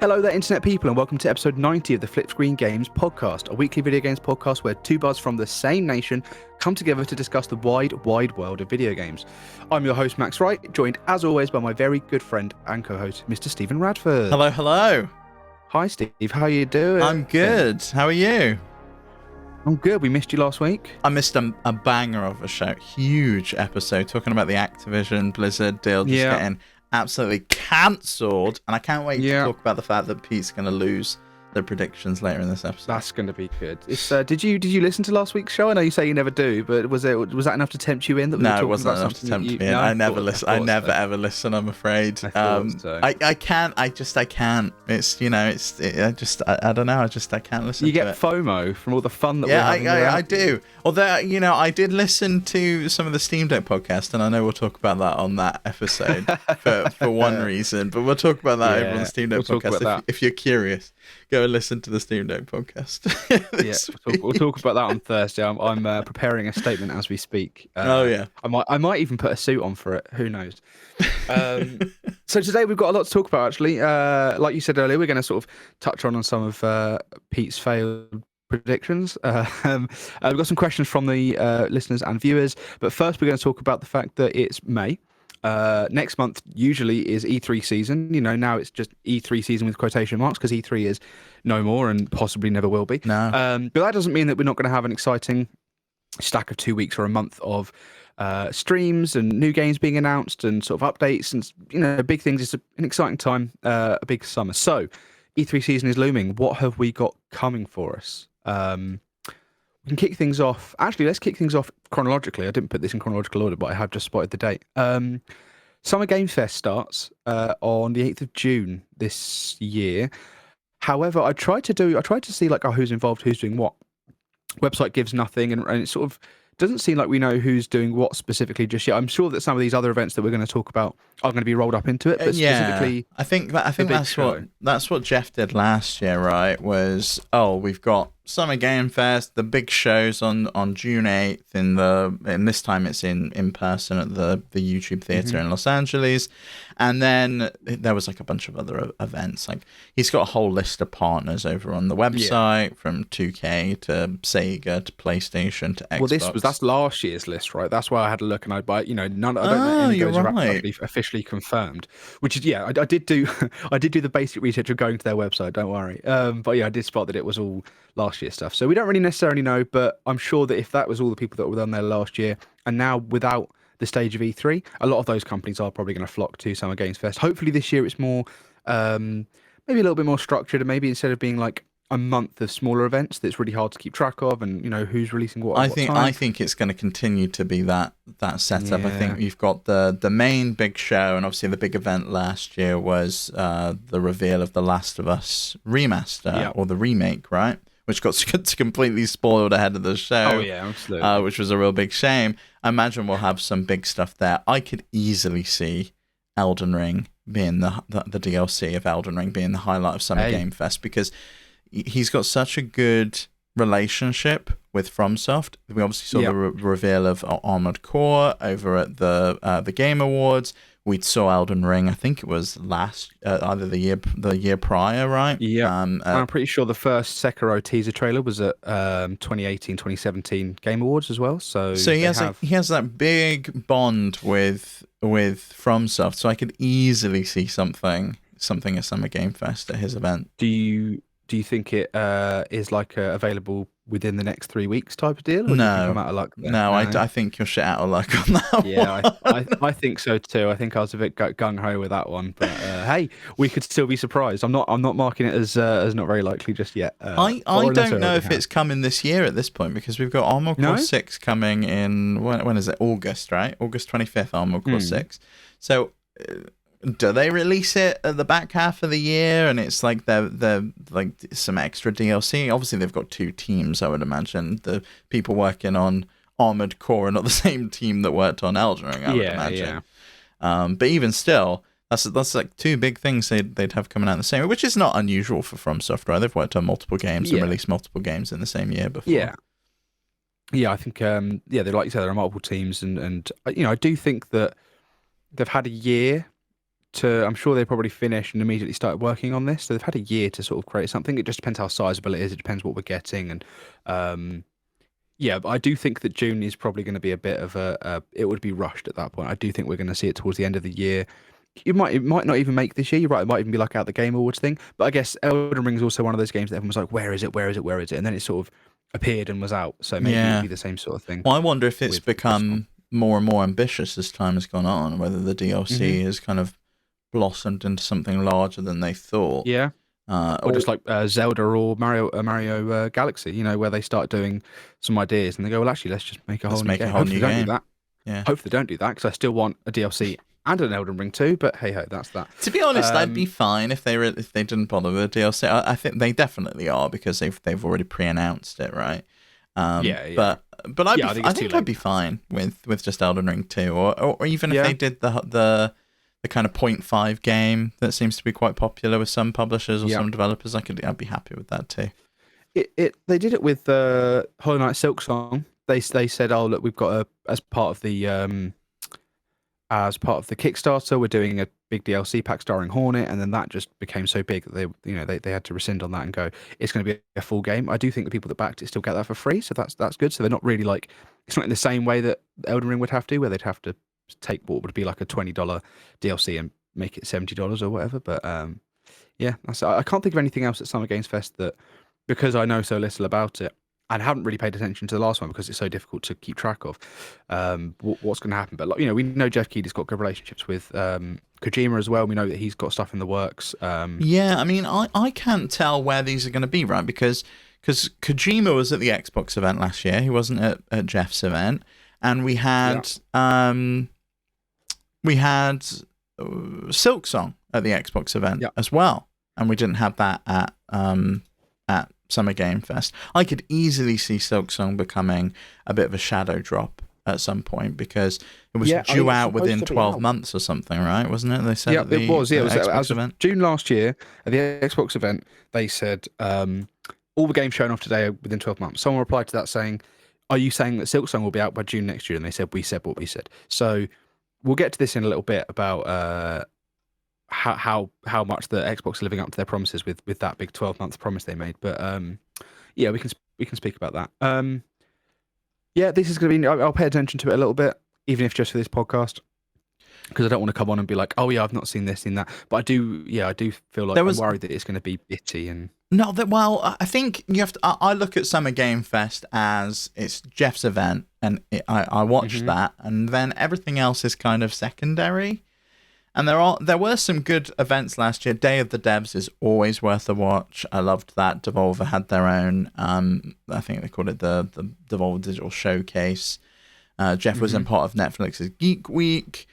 Hello there, Internet people, and welcome to episode 90 of the FlipScreen Games podcast, a weekly video games podcast where two buds from the same nation come together to discuss the wide world of video games. I'm your host, Max Wright, joined as always by my very good friend and co-host, Mr. Stephen Radford. Hello, hello. Hi, Steve. How are you doing? I'm good. How are you? I'm good. We missed you last week. I missed a banger of a show. Huge episode talking about the Activision Blizzard deal just getting absolutely cancelled, and I can't wait to talk about the fact that Pete's going to lose the predictions later in this episode. That's going to be good. It's, did you listen to last week's show? I know you say you never do, but was that enough to tempt you in? No, it wasn't enough to tempt me in. I never listen. I never ever listen. I'm afraid. I can't. I can't. It's I don't know. I can't listen. You get FOMO from all the fun that we're having. I do. Although I did listen to some of the Steam Deck podcast, and I know we'll talk about that on that episode for one reason. But we'll talk about that over on the Steam Deck podcast if you're curious. Go and listen to the Steam Deck podcast. We'll talk about that on Thursday. I'm preparing a statement as we speak. I might even put a suit on for it. Who knows? So today we've got a lot to talk about. Actually, like you said earlier, we're going to sort of touch on some of Pete's failed predictions. We've got some questions from the listeners and viewers, but first we're going to talk about the fact that it's May. Next month usually is E3 season. Now it's just E3 season with quotation marks because E3 is no more and possibly never will be. No. But that doesn't mean that we're not going to have an exciting stack of 2 weeks or a month of streams and new games being announced and sort of updates and big things. It's an exciting time, a big summer. So E3 season is looming. What have we got coming for us? We can kick things off. Actually, let's kick things off chronologically. I didn't put this in chronological order, but I have just spotted the date. Summer Game Fest starts on the 8th of June this year. However, I tried to see who's involved, who's doing what. Website gives nothing, and it sort of doesn't seem like we know who's doing what specifically just yet. I'm sure that some of these other events that we're going to talk about are going to be rolled up into it, but specifically, I think that's what Geoff did last year, right? We've got Summer Game Fest, the big shows on June 8th, and this time it's in person at the YouTube Theatre in Los Angeles. And then there was a bunch of other events. He's got a whole list of partners over on the website, from 2K to Sega to PlayStation to Xbox. Well, that's last year's list, right? That's why I had a look, and I don't know any of those are actually officially confirmed. Which is I did do the basic research of going to their website. Don't worry. But I did spot that it was all last year stuff. So we don't really necessarily know, but I'm sure that if that was all the people that were on there last year, and now without the stage of E3, a lot of those companies are probably going to flock to Summer Games Fest. Hopefully this year it's more, maybe a little bit more structured, and maybe instead of being a month of smaller events that's really hard to keep track of, and who's releasing what. I think it's going to continue to be that setup. Yeah. I think you've got the main big show, and obviously the big event last year was the reveal of The Last of Us remaster or the remake, right? Which got completely spoiled ahead of the show. Oh yeah, absolutely. Which was a real big shame. I imagine we'll have some big stuff there. I could easily see Elden Ring being the DLC of Elden Ring being the highlight of Summer Game Fest, because he's got such a good relationship with FromSoft. We obviously saw the reveal of Armored Core over at the Game Awards. We saw Elden Ring, I think it was either the year prior, right? Yeah. I'm pretty sure the first Sekiro teaser trailer was at 2018-2017 Game Awards as well. So he has that big bond with FromSoft. So I could easily see something at Summer Game Fest at his event. Do you think it is available within the next 3 weeks type of deal? Or no, do you think I'm out of luck there? No, I think you're shit out of luck on that one. Yeah, I think so too. I think I was a bit gung ho with that one, but hey, we could still be surprised. I'm not marking it as not very likely just yet. I don't know if it's coming this year at this point, because we've got Armored Core 6 coming in. When is it? August, right? August 25th. Armored Core 6. So. Do they release it at the back half of the year, and it's they're some extra DLC? Obviously, they've got two teams, I would imagine. The people working on Armored Core are not the same team that worked on Elden Ring, I would imagine. Yeah. But even still, that's two big things they'd have coming out in the same year, which is not unusual for FromSoft, right? They've worked on multiple games and released multiple games in the same year before. Yeah, I think they like you said, there are multiple teams, and I do think that they've had a year I'm sure they probably finished and immediately started working on this. So they've had a year to sort of create something. It just depends how sizable it is. It depends what we're getting. And yeah, but I do think that June is probably going to be a bit of it would be rushed at that point. I do think we're going to see it towards the end of the year. It might not even make this year. You're right. It might even be like out the Game Awards thing. But I guess Elden Ring is also one of those games that everyone was like, where is it? Where is it? Where is it? And then it sort of appeared and was out. So maybe it'd be the same sort of thing. Well, I wonder if it's become more and more ambitious as time has gone on, whether the DLC has kind of blossomed into something larger than they thought. Yeah. Or just like Zelda or Mario Galaxy, where they start doing some ideas and they go, well, actually, let's just make a whole new game. Hopefully they don't do that. Yeah. Hopefully they don't do that, because I still want a DLC and an Elden Ring too. But hey ho, that's that. To be honest, I'd be fine if they didn't bother with a DLC. I think they definitely are, because they've already pre-announced it, right? Yeah. But I think I'd be fine with just Elden Ring 2, or even if they did the kind of 0.5 game that seems to be quite popular with some publishers or some developers. I'd be happy with that too. They did it with Hollow Knight Silksong. They said, oh look, we've got as part of the Kickstarter, we're doing a big DLC pack starring Hornet, and then that just became so big that they had to rescind on that and go, it's going to be a full game. I do think the people that backed it still get that for free, so that's good. So they're not really like, it's not in the same way that Elden Ring would have to, where they'd have to take what would be like a $20 DLC and make it $70 or whatever. But yeah, I can't think of anything else at Summer Games Fest that, because I know so little about it and haven't really paid attention to the last one because it's so difficult to keep track of what's going to happen. But we know Geoff Keighley's got good relationships with Kojima as well. We know that he's got stuff in the works. Yeah, I mean, I can't tell where these are going to be, right? Because Kojima was at the Xbox event last year. He wasn't at Geoff's event. And we had Silksong at the Xbox event as well, and we didn't have that at Summer Game Fest. I could easily see Silksong becoming a bit of a shadow drop at some point, because it was due out within 12 months or something, right? Wasn't it? They said it was. It was Xbox event. June last year at the Xbox event. They said all the games shown off today are within 12 months. Someone replied to that saying, are you saying that Silksong will be out by June next year? And they said, we said what we said. So we'll get to this in a little bit about how much the Xbox are living up to their promises with that big 12-month promise they made. But yeah, we can speak about that. Yeah, this is going to be, I'll pay attention to it a little bit, even if just for this podcast, because I don't want to come on and be like, oh yeah, I've not seen this, seen that. But I do feel like I'm worried that it's going to be bitty and... No, well, I think you have to. I look at Summer Game Fest as it's Geoff's event, and I watched that, and then everything else is kind of secondary. And there were some good events last year. Day of the Devs is always worth a watch. I loved that. Devolver had their own. I think they called it the Devolver Digital Showcase. Geoff was in part of Netflix's Geek Week.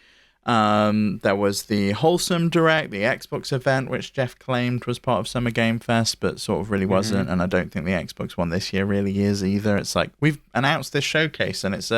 There was the Wholesome Direct, the Xbox event, which Geoff claimed was part of Summer Game Fest, but sort of really wasn't. And I don't think the Xbox one this year really is either. It's like, we've announced this showcase, and it's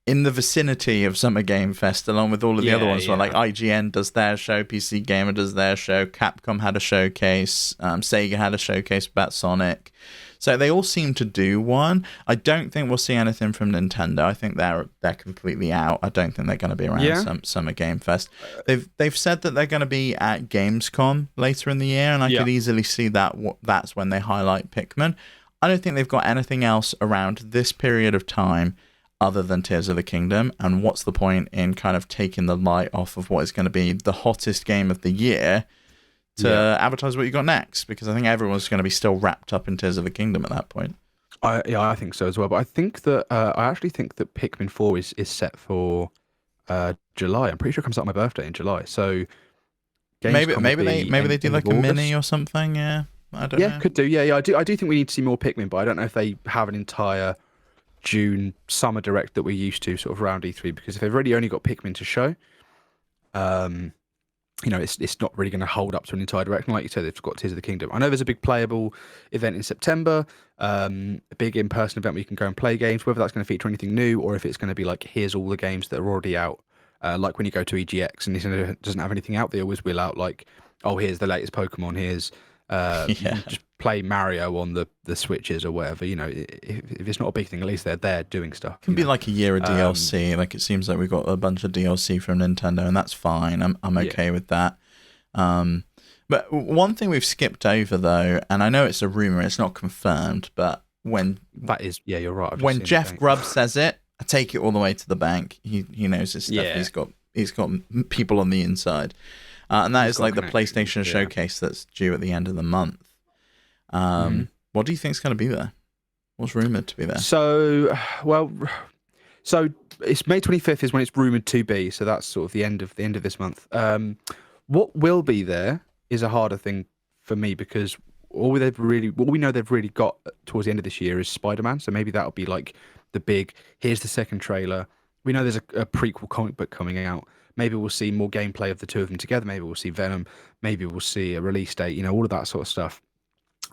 in the vicinity of Summer Game Fest, along with all of the other ones. So like IGN does their show, PC Gamer does their show, Capcom had a showcase, Sega had a showcase about Sonic. So they all seem to do one. I don't think we'll see anything from Nintendo. I think they're completely out. I don't think they're going to be around Summer Game Fest. They've said that they're going to be at Gamescom later in the year, and I could easily see that's when they highlight Pikmin. I don't think they've got anything else around this period of time other than Tears of the Kingdom. And what's the point in kind of taking the light off of what is going to be the hottest game of the year to advertise what you got next? Because I think everyone's going to be still wrapped up in Tears of the Kingdom at that point. I think so as well. But I think that I actually think that Pikmin 4 is set for July. I'm pretty sure it comes out on my birthday in July. So maybe they do like a mini or something. Yeah, I don't know. Yeah, could do. Yeah. I do think we need to see more Pikmin, but I don't know if they have an entire June summer direct that we're used to sort of around E3, because if they've already only got Pikmin to show, it's not really going to hold up to an entire direct. And like you said, they've got Tears of the Kingdom. I know there's a big playable event in September, a big in-person event where you can go and play games, whether that's going to feature anything new or if it's going to be like, here's all the games that are already out. Like when you go to EGX and Nintendo doesn't have anything out, they always will out like, oh, here's the latest Pokemon, here's You can just play Mario on the Switches or whatever. If it's not a big thing, at least they're there doing stuff. It can be like a year of DLC. Like it seems like we've got a bunch of DLC from Nintendo, and that's fine. I'm okay with that. But one thing we've skipped over though, and I know it's a rumor, it's not confirmed, but when that is, you're right. When Geoff Grubb says it, I take it all the way to the bank. He knows his stuff. Yeah. He's got people on the inside, and that is like the PlayStation showcase that's due at the end of the month. What do you think's going to be there? What's rumored to be there? So it's May 25th is when it's rumored to be. So that's sort of the end of this month. What will be there is a harder thing for me because all we know they've really got towards the end of this year is Spider-Man. So maybe that'll be like the big. Here's the second trailer. We know there's a prequel comic book coming out. Maybe we'll see more gameplay of the two of them together. Maybe we'll see Venom. Maybe we'll see a release date. All of that sort of stuff.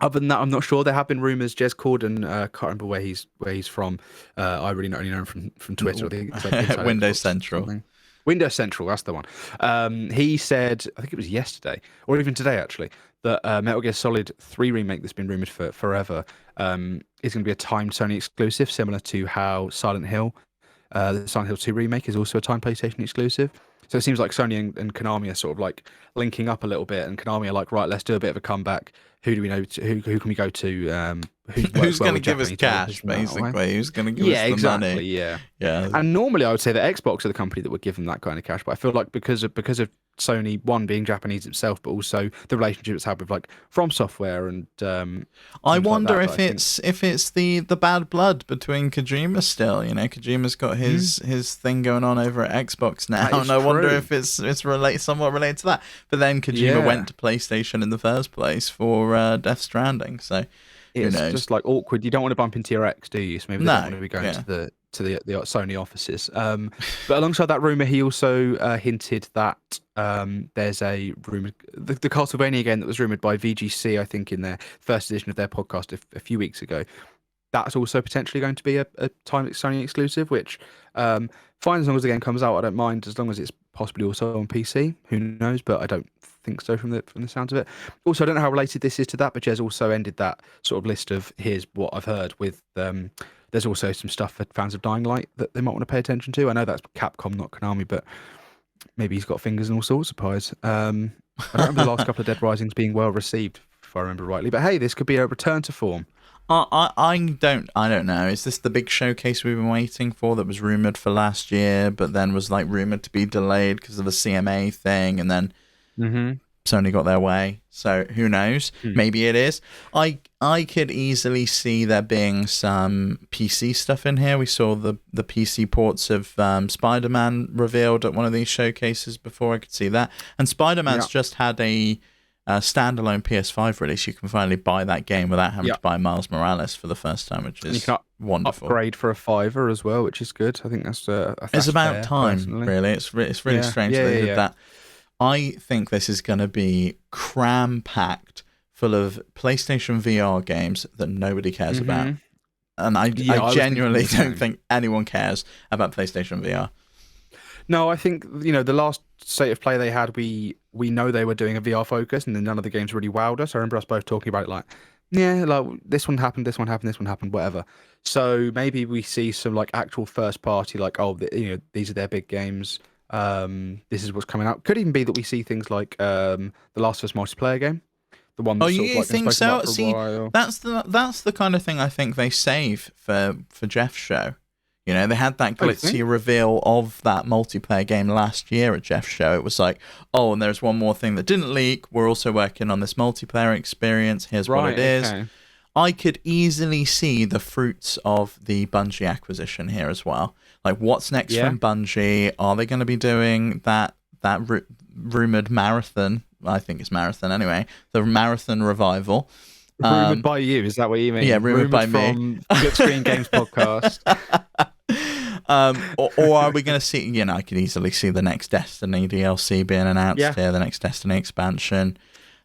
Other than that, I'm not sure. There have been rumors. Jez Corden, can't remember where he's from. I really only know him from Twitter. I think it's like Windows Central. Windows Central, that's the one. He said, I think it was yesterday, or even today actually, that Metal Gear Solid 3 remake that's been rumored for forever is going to be a timed Sony exclusive, similar to how Silent Hill, the Silent Hill 2 remake is also a timed PlayStation exclusive. So it seems like Sony and Konami are sort of like linking up a little bit, and Konami are like, right, let's do a bit of a comeback. Who do we know? Who can we go to? Who's going to give us cash, basically? Who's going to give us the money? Yeah. And normally I would say that Xbox are the company that would give them that kind of cash, but I feel like because of Sony, one being Japanese itself, but also the relationship it's had with like From Software and I wonder if it's the bad blood between Kojima still. Kojima's got his thing going on over at Xbox now, and I wonder if it's somewhat related to that. But then Kojima went to PlayStation in the first place for Death Stranding, so it's just like awkward. You don't want to bump into your ex, do you? So maybe they don't want to be going to the Sony offices. But alongside that rumor, he also hinted that there's a rumor, the Castlevania game that was rumored by VGC, I think, in their first edition of their podcast a few weeks ago. That's also potentially going to be a timed Sony exclusive, which fine as long as the game comes out. I don't mind as long as it's possibly also on PC. Who knows? But I don't think so from the sounds of it. Also, I don't know how related this is to that, but Jez also ended that sort of list of here's what I've heard with there's also some stuff for fans of Dying Light that they might want to pay attention to. I know that's Capcom, not Konami, but maybe he's got fingers in all sorts of pies. I don't remember the last couple of Dead Risings being well received, if I remember rightly. But hey, this could be a return to form. I don't know. Is this the big showcase we've been waiting for that was rumored for last year, but then was like rumored to be delayed because of the CMA thing, and then Sony got their way? So who knows? Maybe it is. I could easily see there being some PC stuff in here. We saw the PC ports of Spider-Man revealed at one of these showcases before. I could see that, and Spider-Man's just had a standalone PS5 release. You can finally buy that game without having to buy Miles Morales for the first time, which is wonderful. Upgrade for a $5 as well, which is good. I think that's it's about fair, time, personally. Really. It's really strange they did that. I think this is going to be cram-packed full of PlayStation VR games that nobody cares about. And I genuinely don't think anyone cares about PlayStation VR. No, I think the last state of play they had, we know they were doing a VR focus, and then none of the games really wowed us. I remember us both talking about it like this one happened, this one happened, this one happened, whatever. So maybe we see some like actual first party, like these are their big games. This is what's coming out. Could even be that we see things like the Last of Us multiplayer game. The one that's you think so? See, that's the kind of thing I think they save for Geoff's show. They had that glitzy reveal of that multiplayer game last year at Geoff's show. It was like, and there's one more thing that didn't leak. We're also working on this multiplayer experience. Here's what it is. Okay. I could easily see the fruits of the Bungie acquisition here as well. Like, what's next from Bungie? Are they going to be doing that rumored marathon? I think it's marathon anyway. The marathon revival. Rumored by you? Is that what you mean? Yeah, rumored by me. From FlipScreen Games podcast. Or are we going to see? I could easily see the next Destiny DLC being announced here. The next Destiny expansion.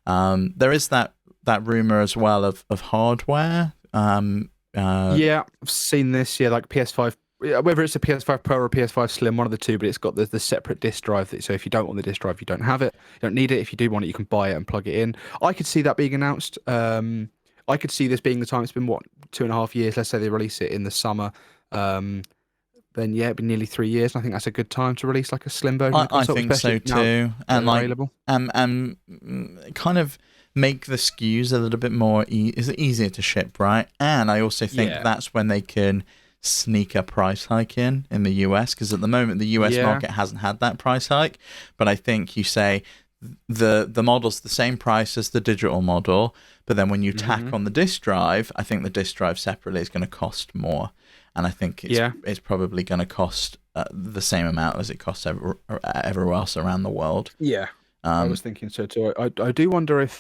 There is that rumor as well of hardware. I've seen this. Yeah, like PS5 whether it's a PS5 Pro or a PS5 Slim, one of the two, but it's got the separate disk drive. So if you don't want the disk drive, you don't have it. You don't need it. If you do want it, you can buy it and plug it in. I could see that being announced. I could see this being the time. It's been, what, 2.5 years? Let's say they release it in the summer. Then yeah, it'd be nearly 3 years. And I think that's a good time to release like a slim version of the console, I think so too. And like, available. Kind of make the SKUs a little bit more easier to ship, right? And I also think that's when they can sneak a price hike in the US, because at the moment the US market hasn't had that price hike. But I think you say the model's the same price as the digital model, but then when you tack on the disk drive, I think the disk drive separately is going to cost more. And I think it's probably going to cost the same amount as it costs everywhere else around the world. Yeah, I was thinking so too. I do wonder if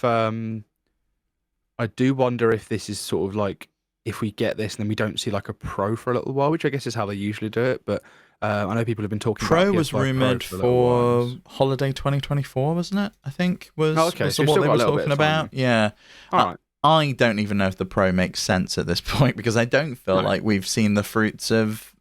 this is sort of like, if we get this and then we don't see like a Pro for a little while, which I guess is how they usually do it. But I know people have been talking Pro about was rumored for holiday 2024, wasn't it? I think was what they were talking about. Yeah. All right. I don't even know if the Pro makes sense at this point, because I don't feel like we've seen the fruits of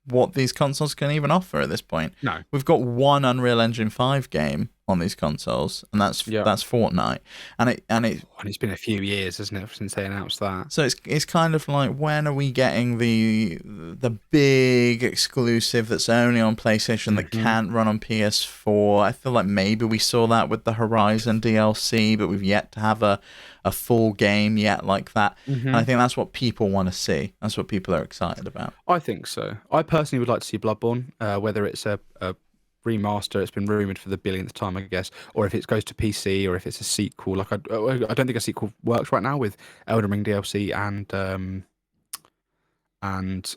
what these consoles can even offer at this point. No. We've got one Unreal Engine 5 game on these consoles, and that's Fortnite. And it's been a few years, hasn't it, since they announced that. So it's kind of like, when are we getting the big exclusive that's only on PlayStation that can't run on PS4? I feel like maybe we saw that with the Horizon DLC, but we've yet to have a full game yet like that. And I think that's what people want to see. That's what people are excited about. I think so. I personally would like to see Bloodborne, whether it's a remaster. It's been rumored for the billionth time, I guess, or if it goes to PC, or if it's a sequel. Like I don't think a sequel works right now with Elden Ring DLC and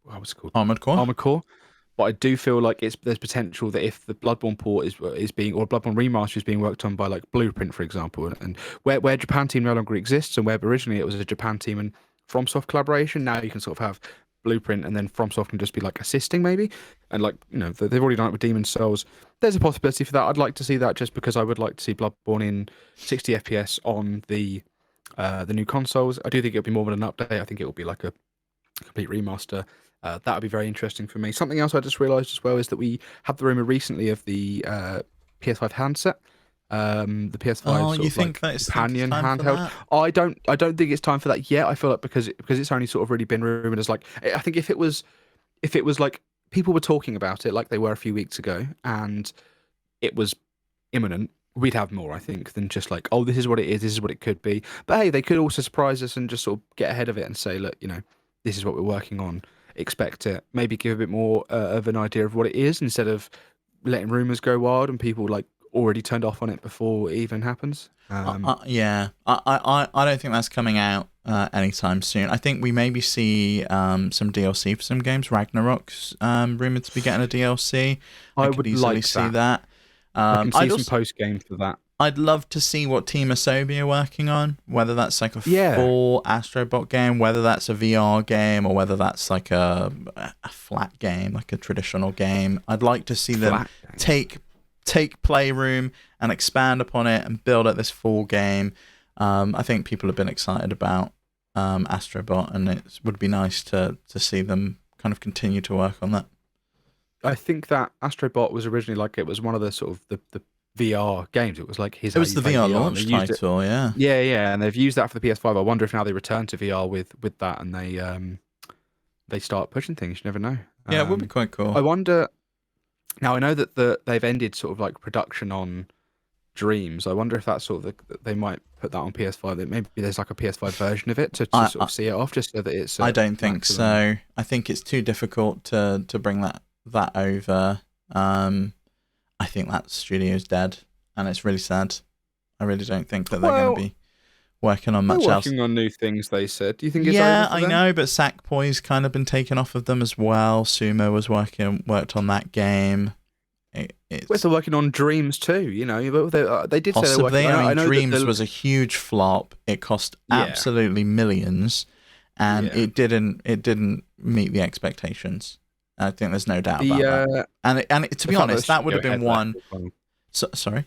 what's it called? Armored Core. But I do feel like there's potential that if the Bloodborne port is being, or Bloodborne remaster is being worked on by like Blueprint, for example, and where Japan Team no longer exists, and where originally it was a Japan Team and FromSoft collaboration, now you can sort of have Blueprint and then FromSoft can just be like assisting maybe, and like, you know, they've already done it with Demon's Souls. There's a possibility for that. I'd like to see that, just because I would like to see Bloodborne in 60 FPS on the new consoles. I do think it'll be more than an update. I think it will be like a complete remaster. That would be very interesting for me. Something else I just realised as well is that we had the rumour recently of the PS5 handset. The PS5 you think that it's companion handheld. I don't think it's time for that yet. I feel like because it's only sort of really been rumoured as like, I think if it was like people were talking about it like they were a few weeks ago and it was imminent, we'd have more, I think, than just like, oh, this is what it is, this is what it could be. But hey, they could also surprise us and just sort of get ahead of it and say, look, you know, this is what we're working on. Expect it. Maybe give a bit more of an idea of what it is, instead of letting rumors go wild and people like already turned off on it before it even happens. I don't think that's coming out anytime soon. I think we maybe see some DLC for some games. Ragnarok's rumored to be getting a DLC. I could would easily like see that. I can see some post game for that. I'd love to see what Team Asobi are working on, whether that's like a full Astrobot game, whether that's a VR game, or whether that's like a flat game, like a traditional game. I'd like to see them take Playroom and expand upon it and build up this full game. I think people have been excited about Astrobot, and it would be nice to see them kind of continue to work on that. I think that Astrobot was originally like, it was one of the sort of the VR games. It was like it was the VR launch title, yeah. Yeah, and they've used that for the PS5. I wonder if now they return to VR with that and they start pushing things. You never know. Yeah, it would be quite cool. I wonder. Now I know that they've ended sort of like production on Dreams. I wonder if that's sort of they might put that on PS5. That maybe there's like a PS5 version of it to sort of see it off, just so that it's. I don't think so. I think it's too difficult to bring that over. I think that studio's dead, and it's really sad. I really don't think that they're going to be working on much else. Working on new things, they said. Do you think it's over for I them? know, but Sackboy's kind of been taken off of them as well. Sumo was worked on that game. We're still working on Dreams too, you know. They did say they were working. I know Dreams was a huge flop. It cost absolutely millions, and it didn't meet the expectations. I think there's no doubt about that. And to be honest, that would have been one. Sorry.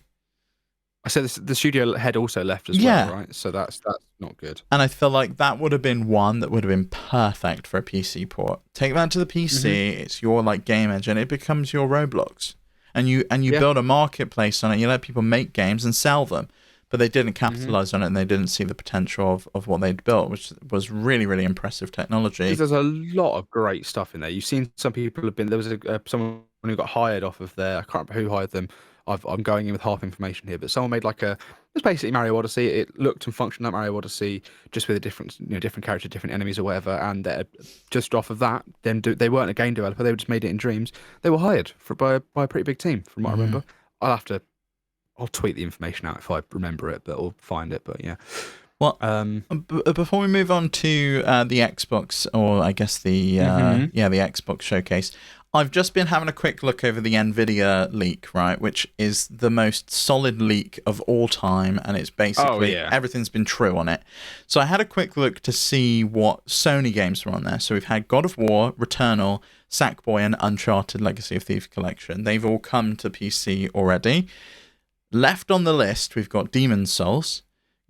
I said the studio head also left as well, right? So that's not good. And I feel like that would have been one that would have been perfect for a PC port. Take that to the PC, it's your like game engine, it becomes your Roblox. And you build a marketplace on it, you let people make games and sell them. But they didn't capitalize on it, and they didn't see the potential of what they'd built, which was really, really impressive technology. There's a lot of great stuff in there. You've seen some people have been. There was someone who got hired off of there. I can't remember who hired them. I'm going in with half information here, but someone made like it's basically Mario Odyssey. It looked and functioned like Mario Odyssey, just with a different, different character, different enemies or whatever. And just off of that, then they weren't a game developer. They just made it in Dreams. They were hired by a pretty big team, from what I remember. I'll tweet the information out if I remember it, or find it. But yeah. Well, before we move on to the Xbox, or I guess the Xbox showcase, I've just been having a quick look over the NVIDIA leak, right, which is the most solid leak of all time, and it's basically everything's been true on it. So I had a quick look to see what Sony games were on there. So we've had God of War, Returnal, Sackboy, and Uncharted Legacy of Thieves Collection. They've all come to PC already. Left on the list, we've got Demon's Souls,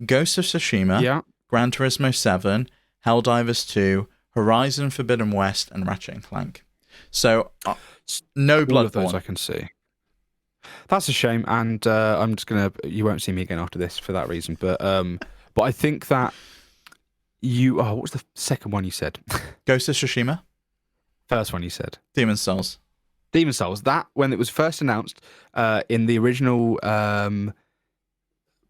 Ghost of Tsushima, Gran Turismo 7, Helldivers 2, Horizon Forbidden West, and Ratchet & Clank. So, no Bloodborne. All of those I can see. That's a shame, and I'm just gonna. You won't see me again after this for that reason. But I think that you. Oh, what was the second one you said? Ghost of Tsushima. First one you said. Demon's Souls. Demon's Souls. That when it was first announced in the original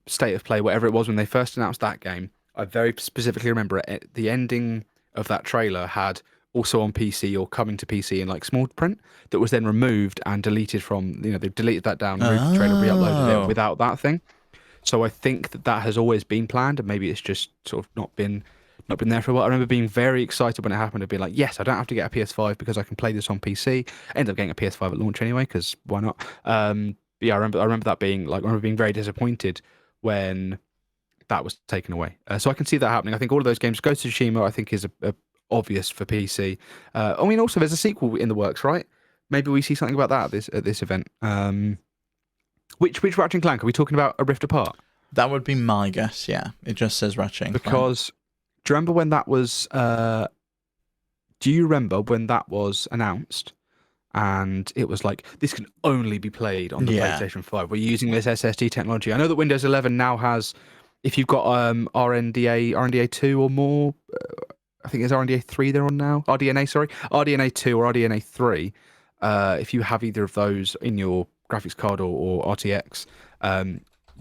State of Play, whatever it was, when they first announced that game, I very specifically remember it. The ending of that trailer had also on PC or coming to PC in like small print that was then removed and deleted from. They've deleted that down, removed the trailer, re-uploaded it without that thing. So I think that has always been planned, and maybe it's just sort of not been there for a while. I remember being very excited when it happened to be like, yes, I don't have to get a PS5 because I can play this on PC. I ended up getting a PS5 at launch anyway, because why not? Yeah, I remember that being like, I remember being very disappointed when that was taken away. So I can see that happening. I think all of those games, Ghost of Tsushima, I think is a obvious for PC. I mean, also there's a sequel in the works, right? Maybe we see something about that at this event. Which Ratchet and Clank are we talking about? A Rift Apart? That would be my guess. Yeah, it just says Ratchet and Clank. Because do you remember when that was? Do you remember when that was announced? And it was like, this can only be played on the PlayStation 5. We're using this SSD technology. I know that Windows 11 now has, if you've got RDNA 2 or more, I think it's RDNA 3 they're on now. RDNA 2 or RDNA 3. If you have either of those in your graphics card or RTX,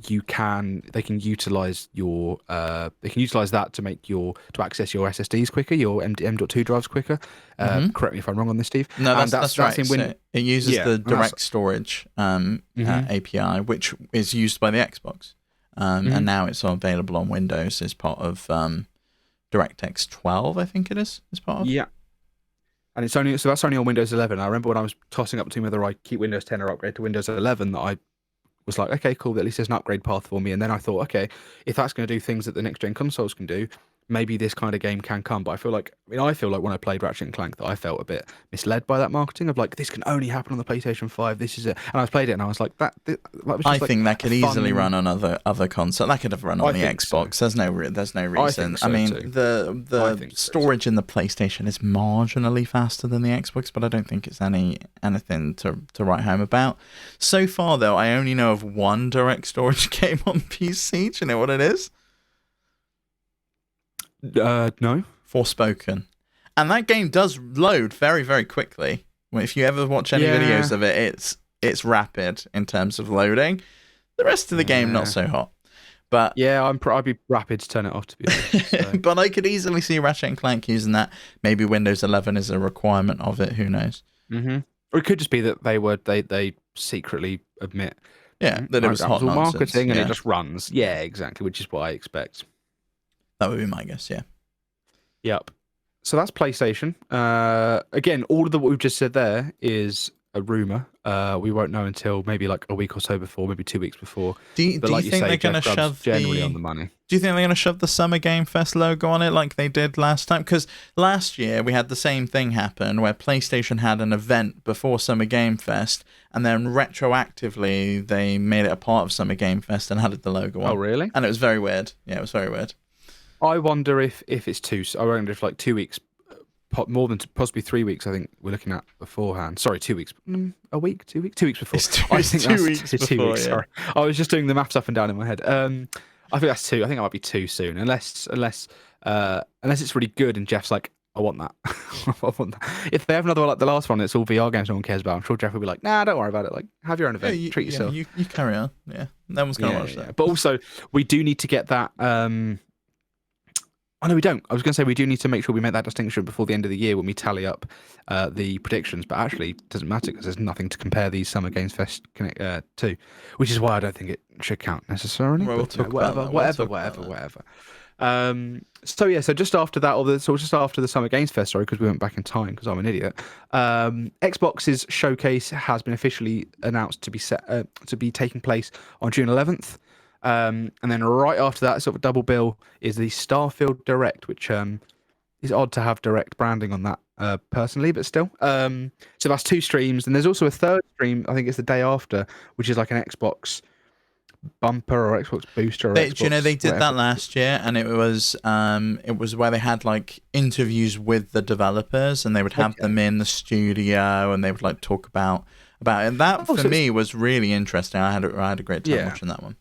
they can utilize that to access your SSDs quicker, your M.2 drives quicker. Correct me if I'm wrong on this, Steve. No, that's right. So it uses the direct storage API, which is used by the Xbox, and now it's available on Windows as part of DirectX 12, I think it is part of. Yeah. And that's only on Windows 11. I remember when I was tossing up between whether I keep Windows 10 or upgrade to Windows 11, that I was like, okay, cool, at least there's an upgrade path for me. And then I thought, okay, if that's going to do things that the next gen consoles can do, maybe this kind of game can come. But I feel like when I played Ratchet and Clank, that I felt a bit misled by that marketing of like, this can only happen on the PlayStation 5. This is it. And I played it and I was like, I think that could easily run on other consoles. That could have run on the Xbox. So. There's no reason. I mean, the storage in the PlayStation is marginally faster than the Xbox, but I don't think it's anything to write home about. So far, though, I only know of one direct storage game on PC. Do you know what it is? No. Forspoken. And that game does load very, very quickly. If you ever watch any videos of it, it's rapid in terms of loading. The rest of the game, not so hot. But yeah, I'd be rapid to turn it off, to be honest. So. But I could easily see Ratchet and Clank using that. Maybe Windows 11 is a requirement of it. Who knows? Or it could just be that they secretly admit that it was hot all nonsense. Marketing and it just runs. Yeah, exactly, which is what I expect. That would be my guess, yeah. Yep. So that's PlayStation. Again, all of what we've just said there is a rumor. We won't know until maybe like a week or so before, maybe 2 weeks before. Do you But like you think say, they're going to Geoff Grubb's shove generally on the money. Do you think they're going to shove the Summer Game Fest logo on it like they did last time? Because last year we had the same thing happen where PlayStation had an event before Summer Game Fest, and then retroactively they made it a part of Summer Game Fest and added the logo on. Oh, really? And it was very weird. Yeah, it was very weird. I wonder if it's too. I wonder if like 2 weeks, more than possibly 3 weeks. I think we're looking at beforehand. Sorry, 2 weeks. A week, 2 weeks, 2 weeks before. I think 2 weeks before. 2 weeks. Yeah. Sorry, I was just doing the maths up and down in my head. I think that's 2. I think it might be too soon, unless it's really good and Geoff's like, I want that. I want that. If they have another one like the last one, it's all VR games no one cares about. I'm sure Geoff will be like, nah, don't worry about it. Like, have your own event, treat yourself. You carry on. Yeah, no one's gonna watch that. Yeah. But also, we do need to get that. Oh, no, we don't. I was going to say we do need to make sure we make that distinction before the end of the year when we tally up the predictions. But actually, it doesn't matter because there's nothing to compare these Summer Games Fest to, which is why I don't think it should count necessarily. Well, whatever. So just after that, just after the Summer Games Fest, sorry, because we went back in time because I'm an idiot. Xbox's showcase has been officially announced to be taking place on June 11th. And then right after that, sort of a double bill, is the Starfield Direct, which is odd to have direct branding on that personally, but still. So that's 2 streams, and there's also a third stream. I think it's the day after, which is like an Xbox bumper or Xbox booster. Or do you know Xbox they did whatever. that last year, and it was where they had like interviews with the developers, and they would have them in the studio, and they would like talk about it. And that for me was really interesting. I had a great time watching that one.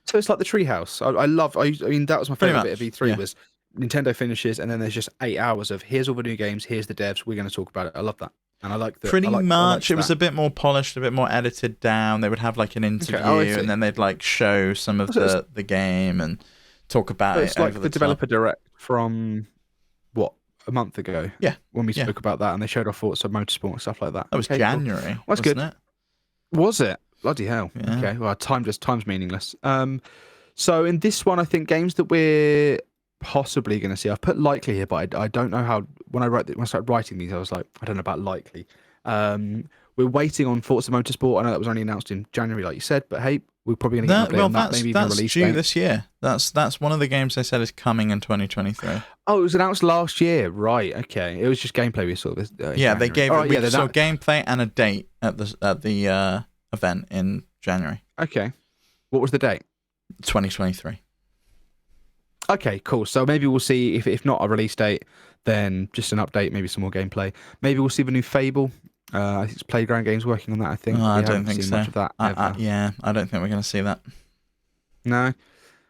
So it's like the Treehouse. I mean, that was my favourite bit of E3 was Nintendo finishes, and then there's just 8 hours of here's all the new games, here's the devs, we're going to talk about it. I love that. And I like that. Pretty much. It was a bit more polished, a bit more edited down. They would have like an interview, and then they'd like show some of the game and talk about it. It's like the developer direct from, a month ago? Yeah. When we spoke about that, and they showed our thoughts of motorsport and stuff like that. That was January. Cool. That's good. Was it? Bloody hell. Yeah. Okay. Well, time's meaningless. So in this one, I think games that we're possibly going to see. I've put likely here, but I don't know how. When I started writing these, I was like, I don't know about likely. We're waiting on Forza Motorsport. I know that was only announced in January, like you said, but hey, we're probably going to get a play on that. Maybe even a release due date this year. That's one of the games they said is coming in 2023. Oh, it was announced last year, right? Okay, it was just gameplay we saw this. They gave we saw gameplay and a date at the event in January. Okay, what was the date? 2023. Okay, cool. So maybe we'll see if not a release date, then just an update, maybe some more gameplay. Maybe we'll see the new Fable. I think it's Playground Games working on that. I think. I don't think so. Much of that I don't think we're going to see that. No.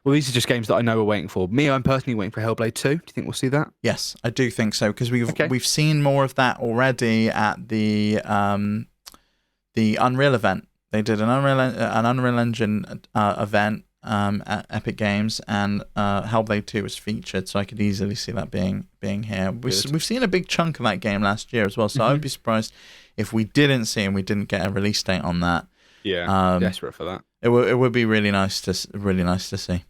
Well, these are just games that I know we're waiting for. I'm personally waiting for Hellblade 2. Do you think we'll see that? Yes, I do think so because we've seen more of that already at the Unreal event. They did an Unreal Engine event at Epic Games, and Hellblade 2 was featured, so I could easily see that being here. We've seen a big chunk of that game last year as well, so I would be surprised if we didn't see and we didn't get a release date on that. Yeah, desperate for that. It would be really nice to see.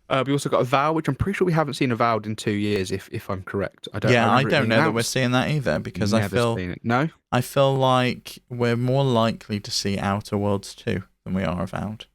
We also got Avowed, which I'm pretty sure we haven't seen Avowed in 2 years, if I'm correct. I don't know that we're seeing that either because I feel like we're more likely to see Outer Worlds 2 than we are Avowed.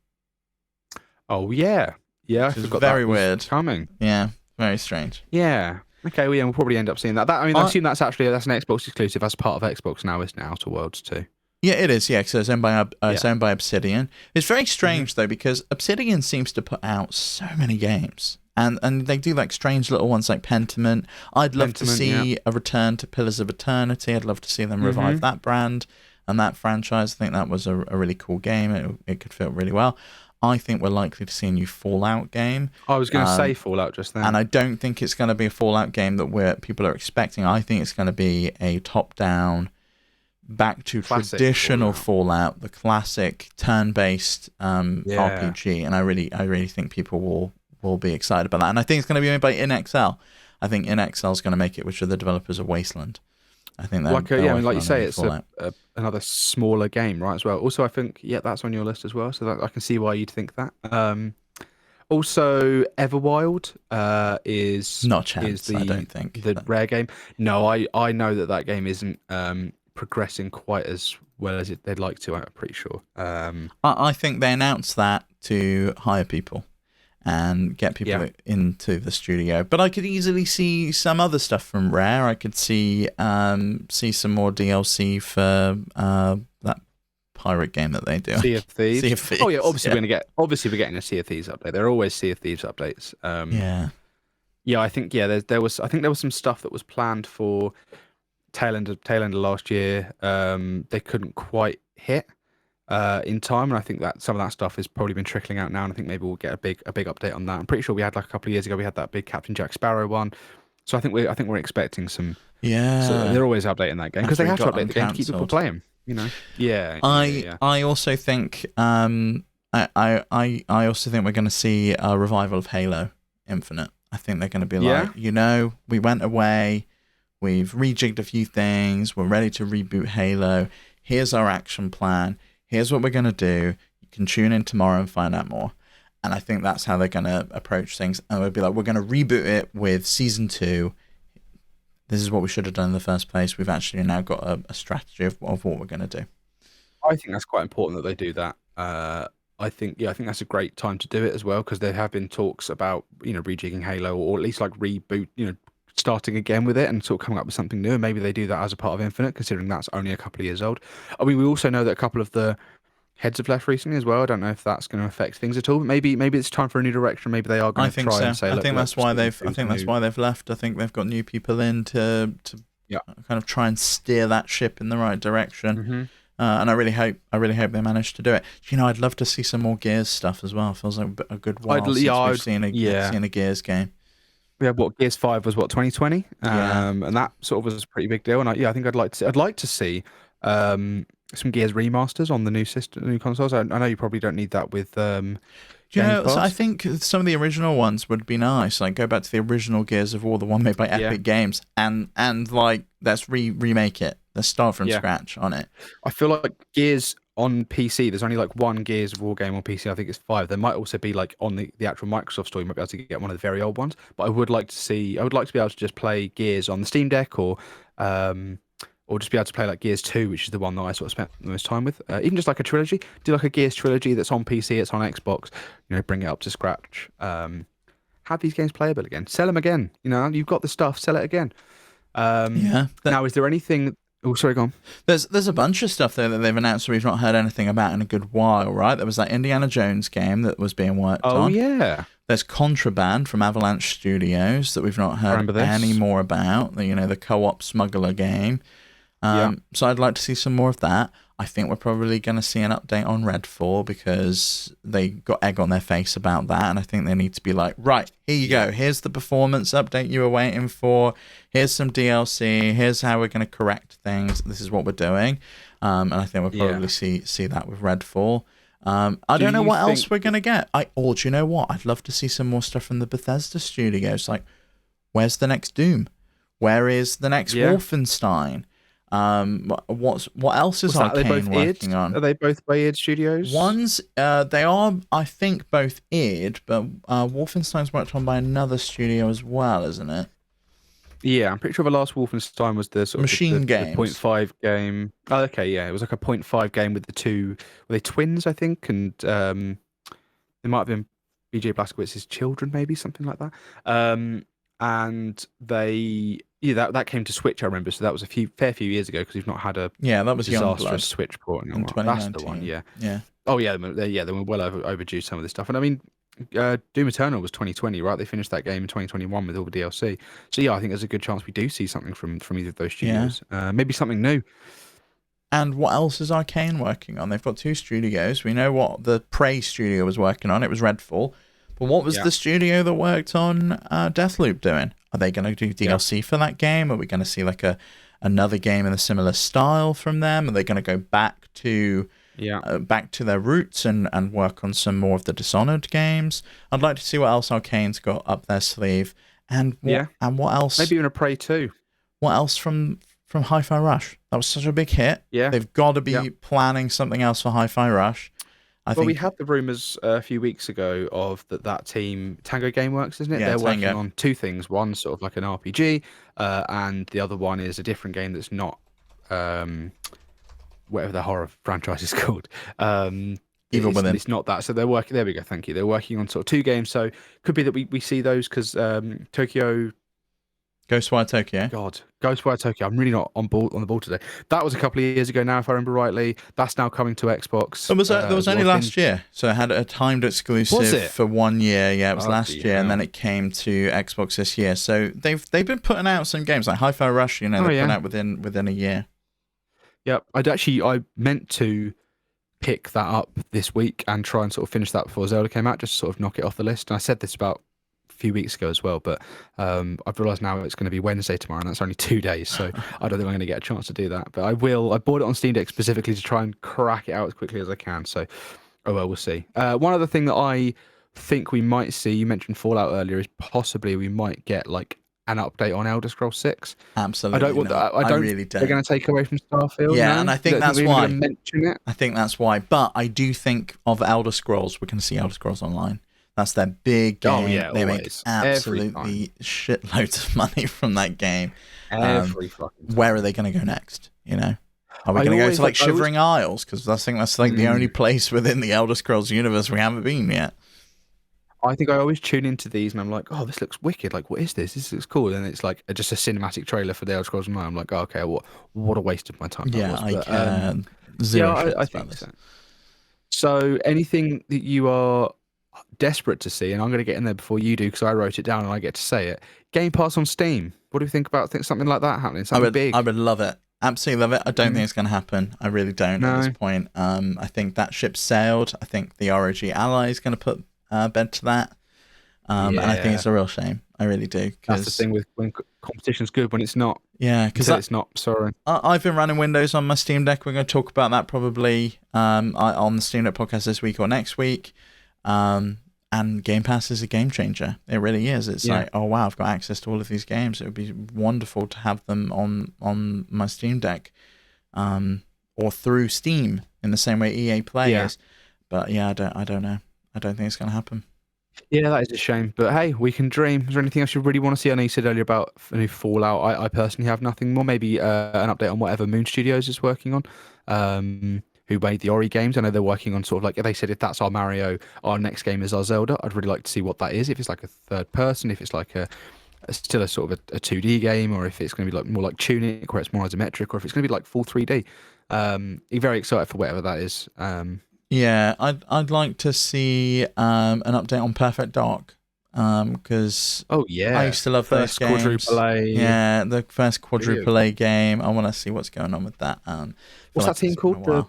Oh yeah, I forgot very that was weird coming. Yeah, very strange. Yeah. Okay, well, we'll probably end up seeing that. I assume that's an Xbox exclusive as part of Xbox now, isn't it? Outer Worlds 2. Yeah, it is. Yeah, because it's owned by Obsidian. It's very strange though because Obsidian seems to put out so many games, and they do like strange little ones like Pentiment. I'd love to see a return to Pillars of Eternity. I'd love to see them revive that brand and that franchise. I think that was a really cool game. It could fit really well. I think we're likely to see a new Fallout game. I was going to say Fallout just then. And I don't think it's going to be a Fallout game that people are expecting. I think it's going to be a top-down, back to classic traditional Fallout, the classic turn-based RPG. And I really think people will be excited about that. And I think it's going to be made by InXL. I think InXL is going to make it, which are the developers of Wasteland. I think that like you say, it's another smaller game, right? As well. Also, I think that's on your list as well, so that I can see why you'd think that. Also, Everwild is not chance. I don't think the rare game. No, I know that game isn't progressing quite as well as they'd like to. I'm pretty sure. I think they announced that to hire people and get people into the studio. But I could easily see some other stuff from Rare. I could see some more DLC for that pirate game that they do. Sea of Thieves. Sea of Thieves. Oh yeah, obviously we're getting a Sea of Thieves update. There are always Sea of Thieves updates. Yeah, I think there was some stuff that was planned for tail end of last year. They couldn't quite hit in time, and I think that some of that stuff has probably been trickling out now, and I think maybe we'll get a big update on that. I'm pretty sure we had like a couple of years ago we had that big Captain Jack Sparrow one, so I think we're expecting some. Yeah, so they're always updating that game because they have to update the game to keep people playing. You know. Yeah. I also think I also think we're going to see a revival of Halo Infinite. I think they're going to be like, we went away, we've rejigged a few things, we're ready to reboot Halo. Here's our action plan. Here's what we're going to do. You can tune in tomorrow and find out more. And I think that's how they're going to approach things. And we'll be like, we're going to reboot it with Season 2. This is what we should have done in the first place. We've actually now got a strategy of what we're going to do. I think that's quite important that they do that. I think that's a great time to do it as well, because there have been talks about rejigging Halo, or at least like reboot, starting again with it and sort of coming up with something new. And maybe they do that as a part of Infinite, considering that's only a couple of years old. I mean, we also know that a couple of the heads have left recently as well. I don't know if that's going to affect things at all. But maybe it's time for a new direction. Maybe they are going to try and say. I think that's why they've left. I think they've got new people in to kind of try and steer that ship in the right direction. Mm-hmm. And I really hope they manage to do it. I'd love to see some more Gears stuff as well. It feels like a good while since we've seen a Gears game. Yeah, Gears 5 was 2020, and that sort of was a pretty big deal. And I think I'd like to see some Gears remasters on the new consoles. I know you probably don't need that with. So I think some of the original ones would be nice. Like go back to the original Gears of War, the one made by Epic Games, and like let's remake it. Let's start from scratch on it. I feel like Gears on PC, there's only like one Gears of War game on PC. I think it's 5. There might also be like on the actual Microsoft store, you might be able to get one of the very old ones. But I would like to be able to just play Gears on the Steam Deck, or just be able to play like Gears 2, which is the one that I sort of spent the most time with. Even just like a trilogy, do like a Gears trilogy that's on PC, it's on Xbox. Bring it up to scratch. Have these games playable again. Sell them again. You've got the stuff. Sell it again. Now, is there anything? Oh, sorry, go on. There's a bunch of stuff there that they've announced that we've not heard anything about in a good while, right? There was that Indiana Jones game that was being worked on. Oh, yeah. There's Contraband from Avalanche Studios that we've not heard any more about. The co-op smuggler game. So I'd like to see some more of that. I think we're probably going to see an update on Redfall because they got egg on their face about that, and I think they need to be like, right, here you go. Here's the performance update you were waiting for. Here's some DLC. Here's how we're going to correct things. This is what we're doing. And I think we'll probably see that with Redfall. I don't know what else we're going to get. Do you know what? I'd love to see some more stuff from the Bethesda studios. Like, where's the next Doom? Where is the next Wolfenstein? What else is Arcane working on? Are they both by id Studios? One's they are, I think, both id, but Wolfenstein's worked on by another studio as well, isn't it? Yeah, I'm pretty sure the last Wolfenstein was the sort of Machine Games. The 0.5 game. Oh, okay, yeah, it was like a 0.5 game with the two. Were they twins? I think, and they might have been BJ Blazkowicz's children, maybe something like that. And they. Yeah, that came to Switch, I remember. So that was a fair few years ago because we've not had a that was disastrous Switch port in 2019. That's the one, yeah. Oh yeah, they were well overdue some of this stuff. And I mean, Doom Eternal was 2020, right? They finished that game in 2021 with all the DLC. So yeah, I think there's a good chance we do see something from either of those studios. Maybe something new. And what else is Arcane working on? They've got 2 studios. We know what the Prey studio was working on. It was Redfall. But what was the studio that worked on Deathloop doing? Are they going to do DLC for that game? Are we going to see like another game in a similar style from them? Are they going to go back to their roots and work on some more of the Dishonored games? I'd like to see what else Arcane's got up their sleeve, and what else? Maybe even a Prey 2. What else from Hi-Fi Rush? That was such a big hit. Yeah, they've got to be planning something else for Hi-Fi Rush. We had the rumours a few weeks ago of that team, Tango Gameworks, isn't it? Yeah, they're working on 2 things. One sort of like an RPG, and the other one is a different game that's not whatever the horror franchise is called. Evil Within. It's not that. So they're working. There we go. Thank you. They're working on sort of 2 games. So could be that we see those because Tokyo. Ghostwire Tokyo. God, Ghostwire Tokyo. I'm really not on the ball today. That was a couple of years ago now, if I remember rightly. That's now coming to Xbox. It was only last year, so it had a timed exclusive for 1 year. Yeah, it was last year, and then it came to Xbox this year. So they've been putting out some games like Hi-Fi Rush. You know, they put out within a year. Yep, I meant to pick that up this week and try and sort of finish that before Zelda came out, just to sort of knock it off the list. And I said this about few weeks ago as well, but I've realised now it's going to be Wednesday tomorrow, and that's only 2 days, so I don't think I'm going to get a chance to do that. But I will. I bought it on Steam Deck specifically to try and crack it out as quickly as I can. So, we'll see. One other thing that I think we might see, you mentioned Fallout earlier, is possibly we might get like an update on Elder Scrolls 6. Absolutely. I don't want that. I really don't. They're going to take away from Starfield. Yeah, and I think that's why. Mention it. I think that's why. But I do think of Elder Scrolls, we're going to see Elder Scrolls Online. That's their big game. Oh, yeah, they make absolutely shitloads of money from that game. Where are they going to go next? You know, are we going to go to like Shivering Isles? Because I think that's like the only place within the Elder Scrolls universe we haven't been yet. I think I always tune into these and I'm like, oh, this looks wicked. Like, what is this? This looks cool. And it's like just a cinematic trailer for the Elder Scrolls Online. I'm like, oh, okay, what a waste of my time. Yeah, I think so. So anything that you are desperate to see, and I'm going to get in there before you do because I wrote it down and I get to say it. Game Pass on Steam. What do you think about something like that happening? Something big. I would love it. Absolutely love it. I don't think it's going to happen. I really don't at this point. I think that ship sailed. I think the ROG Ally is going to put bed to that. And I think it's a real shame. I really do. That's the thing with when competition's good, when it's not. Yeah, because it's not. Sorry. I've been running Windows on my Steam Deck. We're going to talk about that probably on the Steam Deck podcast this week or next week. And Game Pass is a game changer. It really is. It's like, oh wow, I've got access to all of these games. It would be wonderful to have them on my Steam Deck, or through Steam in the same way EA Play is. But yeah, I don't know. I don't think it's going to happen. Yeah, that is a shame. But hey, we can dream. Is there anything else you really want to see? I know you said earlier about new Fallout. I personally have nothing more. Maybe an update on whatever Moon Studios is working on. Who made the Ori games. I know they're working on sort of like, they said if that's our Mario, our next game is our Zelda. I'd really like to see what that is. If it's like a third person, if it's like still a sort of a 2D game, or if it's going to be like more like Tunic, where it's more isometric, or if it's going to be like full 3D. Very excited for whatever that is. Yeah, I'd like to see an update on Perfect Dark. Because I used to love those games. Quadruple A. Yeah, the first quadruple A game. I want to see what's going on with that. What's that team called?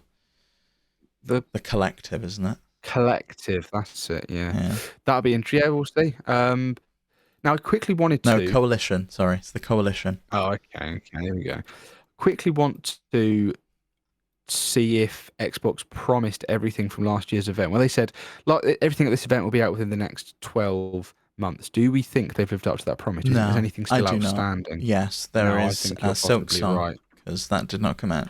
The Collective, isn't it? Collective, that's it. Yeah. That'll be interesting. Yeah, we'll see. Now I quickly wanted to. No, Coalition. Sorry, it's the Coalition. Oh, okay. There we go. Quickly want to see if Xbox promised everything from last year's event. Well, they said like everything at this event will be out within the next 12 months. Do we think they've lived up to that promise? No, is anything still outstanding? Not. Yes, there is Silk Song, because that did not come out.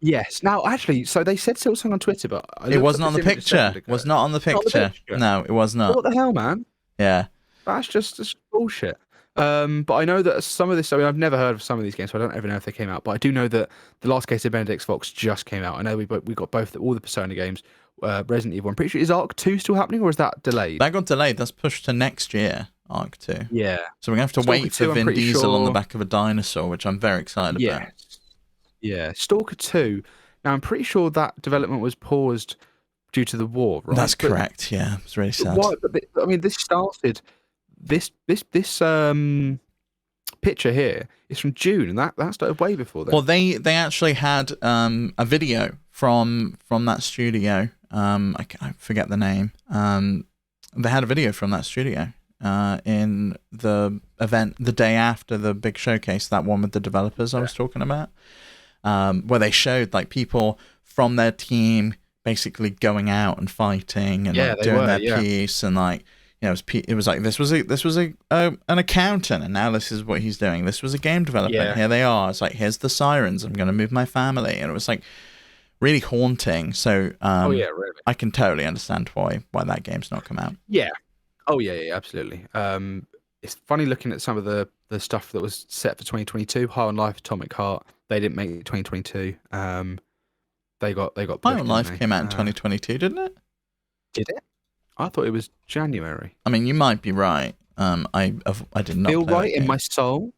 Yes. Now, actually, so they said Silk Song on Twitter, but it wasn't on the picture. Was not on the picture. No, it was not. What the hell, man? Yeah. That's just bullshit. But I know that some of this, I mean, I've never heard of some of these games, so I don't even know if they came out. But I do know that The Last Case of Benedict Fox just came out. I know we got all the Persona games, Resident Evil. I'm pretty sure, is Arc 2 still happening, or is that delayed? That got delayed. That's pushed to next year, Arc 2. Yeah. So we're going to have to wait for Vin Diesel on the back of a dinosaur, which I'm very excited about. Yeah. Stalker 2. Now, I'm pretty sure that development was paused due to the war, right? That's correct, yeah. It's really sad. I mean, this started... This picture here is from June, and that started way before then. Well, they actually had a video from that studio. I forget the name. They had a video from that studio in the event the day after the big showcase, that one with the developers I was talking about, where they showed like people from their team basically going out and fighting and doing their piece, and like. You know, it was like this was an accountant, and now this is what he's doing. This was a game developer. Yeah. Here they are. It's like, here's the sirens. I'm going to move my family, and it was like really haunting. So, really. I can totally understand why that game's not come out. Yeah. Oh yeah, absolutely. It's funny looking at some of the stuff that was set for 2022. High on Life, Atomic Heart. They didn't make it 2022. They got pushed, Final Life didn't they? came out in 2022, didn't it? Did it? I thought it was January. I mean, you might be right. I did not Feel play right that in game. my soul.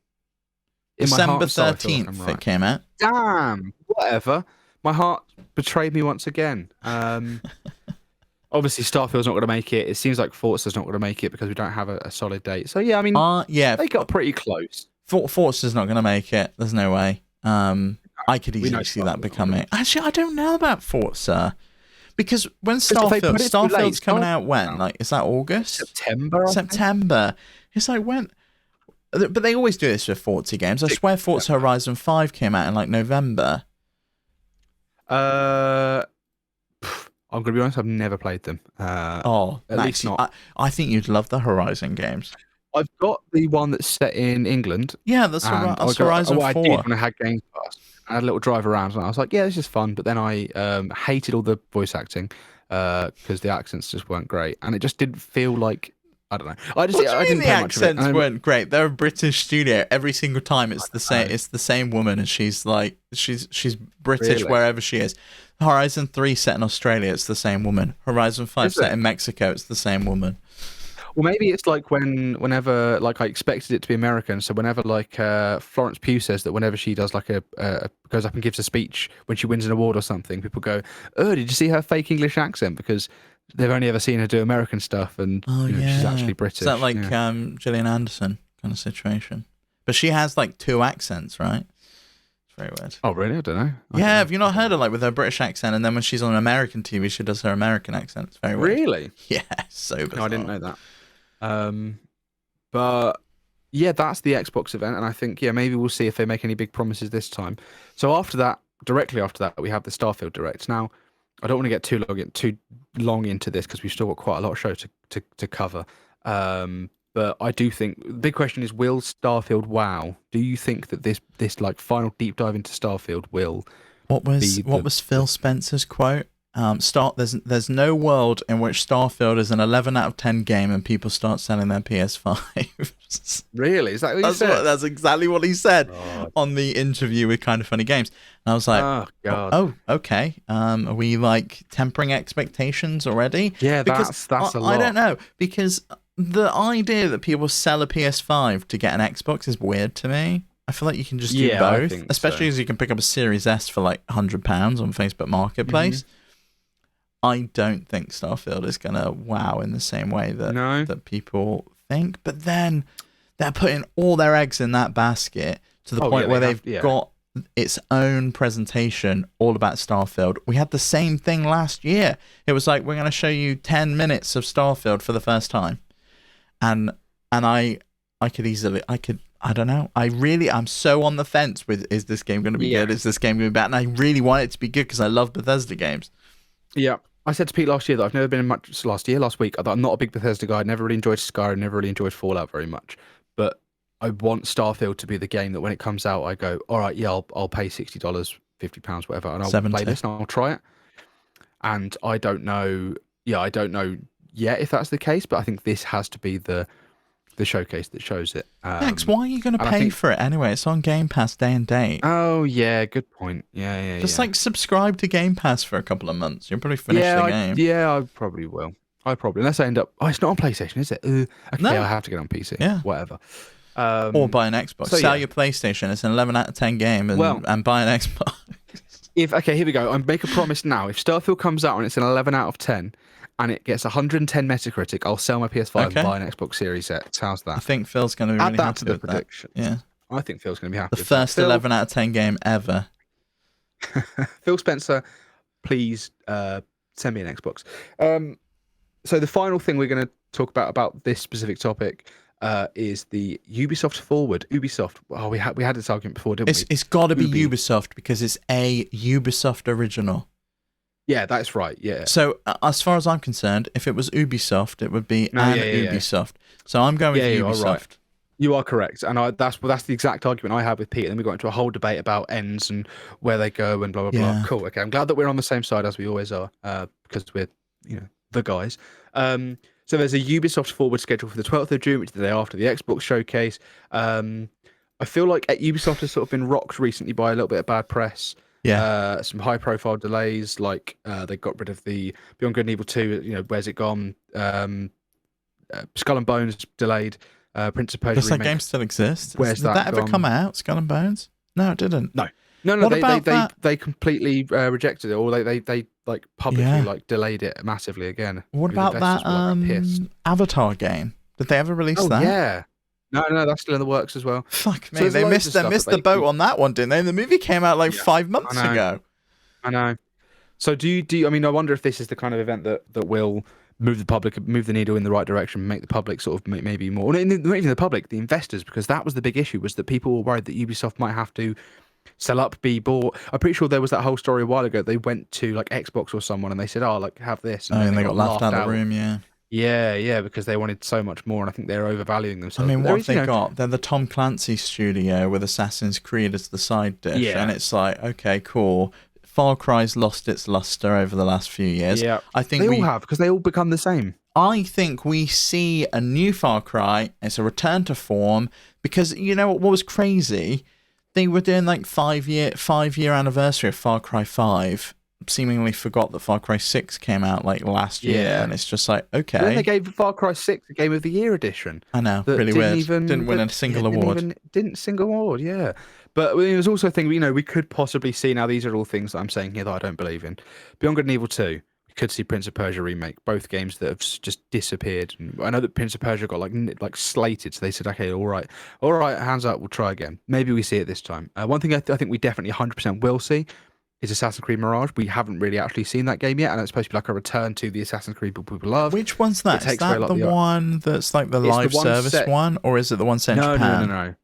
In my December heart and soul, I feel like 13th I'm right. it came out. Damn, whatever. My heart betrayed me once again. Obviously, Starfield's not going to make it. It seems like Forza's not going to make it because we don't have a solid date. So yeah, I mean, they got pretty close. Forza's not going to make it. There's no way. I could easily see that becoming. Actually, I don't know about Forza because when Starfield's coming out when? Like, is that August? September. It's like when. But they always do this with Forza games. I swear Forza Horizon 5 came out in like November. I'm going to be honest, I've never played them. At least not. I think you'd love the Horizon games. I've got the one that's set in England. Yeah, that's Horizon 4. I did when I had Game Pass. I had a little drive around and I was like, yeah, this is fun. But then I hated all the voice acting because the accents just weren't great. And it just didn't feel like, I don't know. I didn't the accents weren't great. They're a British studio. Every single time it's the same. It's the same woman, and she's like she's British wherever she is. Horizon 3 set in Australia, it's the same woman. Horizon 5 set in Mexico, it's the same woman. Well, maybe it's like whenever like I expected it to be American. So whenever like Florence Pugh says that whenever she does like goes up and gives a speech when she wins an award or something, people go, "Oh, did you see her fake English accent?" Because they've only ever seen her do American stuff, and she's actually British. Is that like Gillian Anderson kind of situation? But she has like 2 accents, right? It's very weird. Oh, really? I don't know. Have you not heard her like with her British accent, and then when she's on American TV, she does her American accent? It's very weird. Really? Yeah, so bizarre. No, I didn't know that. But yeah, that's the Xbox event, and I think maybe we'll see if they make any big promises this time. So after that, directly after that, we have the Starfield Direct. Now, I don't want to get too long into this because we've still got quite a lot of show to cover. But I do think the big question is, will Starfield wow? Do you think that this like final deep dive into Starfield will? What was Phil Spencer's quote? There's no world in which Starfield is an 11 out of 10 game and people start selling their PS5s. Really? Is that what he said? That's exactly what he said on the interview with Kind of Funny Games. And I was like, oh, God. Oh, okay. Are we like tempering expectations already? Yeah, because that's a lot. I don't know, because the idea that people sell a PS5 to get an Xbox is weird to me. I feel like you can just do both, especially as you can pick up a Series S for like £100 on Facebook Marketplace. Mm-hmm. I don't think Starfield is going to wow in the same way that people think. But then they're putting all their eggs in that basket to the point where they've got its own presentation all about Starfield. We had the same thing last year. It was like, we're going to show you 10 minutes of Starfield for the first time. And I don't know. I'm so on the fence with, is this game going to be good? Is this game going to be bad? And I really want it to be good because I love Bethesda games. Yeah. I said to Pete last year that I've never been in much last week. I'm not a big Bethesda guy. I never really enjoyed Skyrim, never really enjoyed Fallout very much. But I want Starfield to be the game that when it comes out, I go, all right, I'll pay $60, £50, whatever, and I'll 70. play this and I'll try it. And I don't know yet if that's the case, but I think this has to be the showcase that shows it. Max, why are you going to pay for it anyway? It's on Game Pass day and date. Oh, yeah, good point. Yeah. Just like subscribe to Game Pass for a couple of months. You'll probably finish the game. I probably will. Unless I end up... Oh, it's not on PlayStation, is it? Okay, no. I have to get on PC. Yeah. Whatever. Or buy an Xbox. Sell your PlayStation. It's an 11 out of 10 game and buy an Xbox. Here we go. I make a promise now. If Starfield comes out and it's an 11 out of 10... and it gets 110 Metacritic, I'll sell my PS5 and buy an Xbox Series X. How's that? I think Phil's going to be really happy with prediction. That. Yeah. I think Phil's going to be happy. The first 11 out of 10 game ever. Phil Spencer, please send me an Xbox. So the final thing we're going to talk about this specific topic is the Ubisoft Forward. Ubisoft. Oh, we had this argument before, didn't we? It's got to be Ubisoft because it's a Ubisoft original. Yeah, that's right. Yeah. So as far as I'm concerned, if it was Ubisoft, it would be Ubisoft. So I'm going with Ubisoft. Right. You are correct, and that's the exact argument I had with Pete. And then we got into a whole debate about ends and where they go and blah blah blah. Cool. Okay, I'm glad that we're on the same side as we always are, because we're the guys. So there's a Ubisoft Forward schedule for the 12th of June, which is the day after the Xbox showcase. I feel like Ubisoft has sort of been rocked recently by a little bit of bad press. Yeah. Some high-profile delays, like they got rid of the Beyond Good and Evil 2. Where's it gone? Skull and Bones delayed. Prince of Persia Does that remake. game still exist? Where's Did that that ever gone? come out? Skull and Bones? No, it didn't. No. What about that? They completely rejected it, or they like publicly like delayed it massively again. What about that pissed. Avatar game? Did they ever release that? Yeah. No, that's still in the works as well. Fuck me, So they missed the boat on that one, didn't they? The movie came out like 5 months ago. I know. So do you? I mean, I wonder if this is the kind of event that will move the needle in the right direction, make the public sort of maybe more, not even the public, the investors, because that was the big issue, was that people were worried that Ubisoft might have to sell up, be bought. I'm pretty sure there was that whole story a while ago. They went to like Xbox or someone and they said, "Oh, like have this," and they got laughed out of the room. Yeah, because they wanted so much more, and I think they're overvaluing themselves. I mean, what have they got? They're the Tom Clancy studio with Assassin's Creed as the side dish, and it's like, okay, cool. Far Cry's lost its luster over the last few years. Yeah, I think they all have, because they all become the same. I think we see a new Far Cry. It's a return to form, because you know what was crazy? They were doing like 5-year anniversary of Far Cry 5. Seemingly forgot that Far Cry 6 came out like last year, and it's just like, okay. Then they gave Far Cry 6 a Game of the Year edition. I know, really weird. Didn't win a single award. Didn't single award, yeah. But there's also a thing, we could possibly see, now these are all things that I'm saying here that I don't believe in. Beyond Good and Evil 2, we could see Prince of Persia remake, both games that have just disappeared. And I know that Prince of Persia got like slated, so they said, okay, all right, hands up, we'll try again. Maybe we see it this time. One thing I think we definitely 100% will see is Assassin's Creed Mirage. We haven't really actually seen that game yet, and it's supposed to be like a return to the Assassin's Creed people love. Which one's that? Is that the one that's like the live service one, or is it the one set in Japan?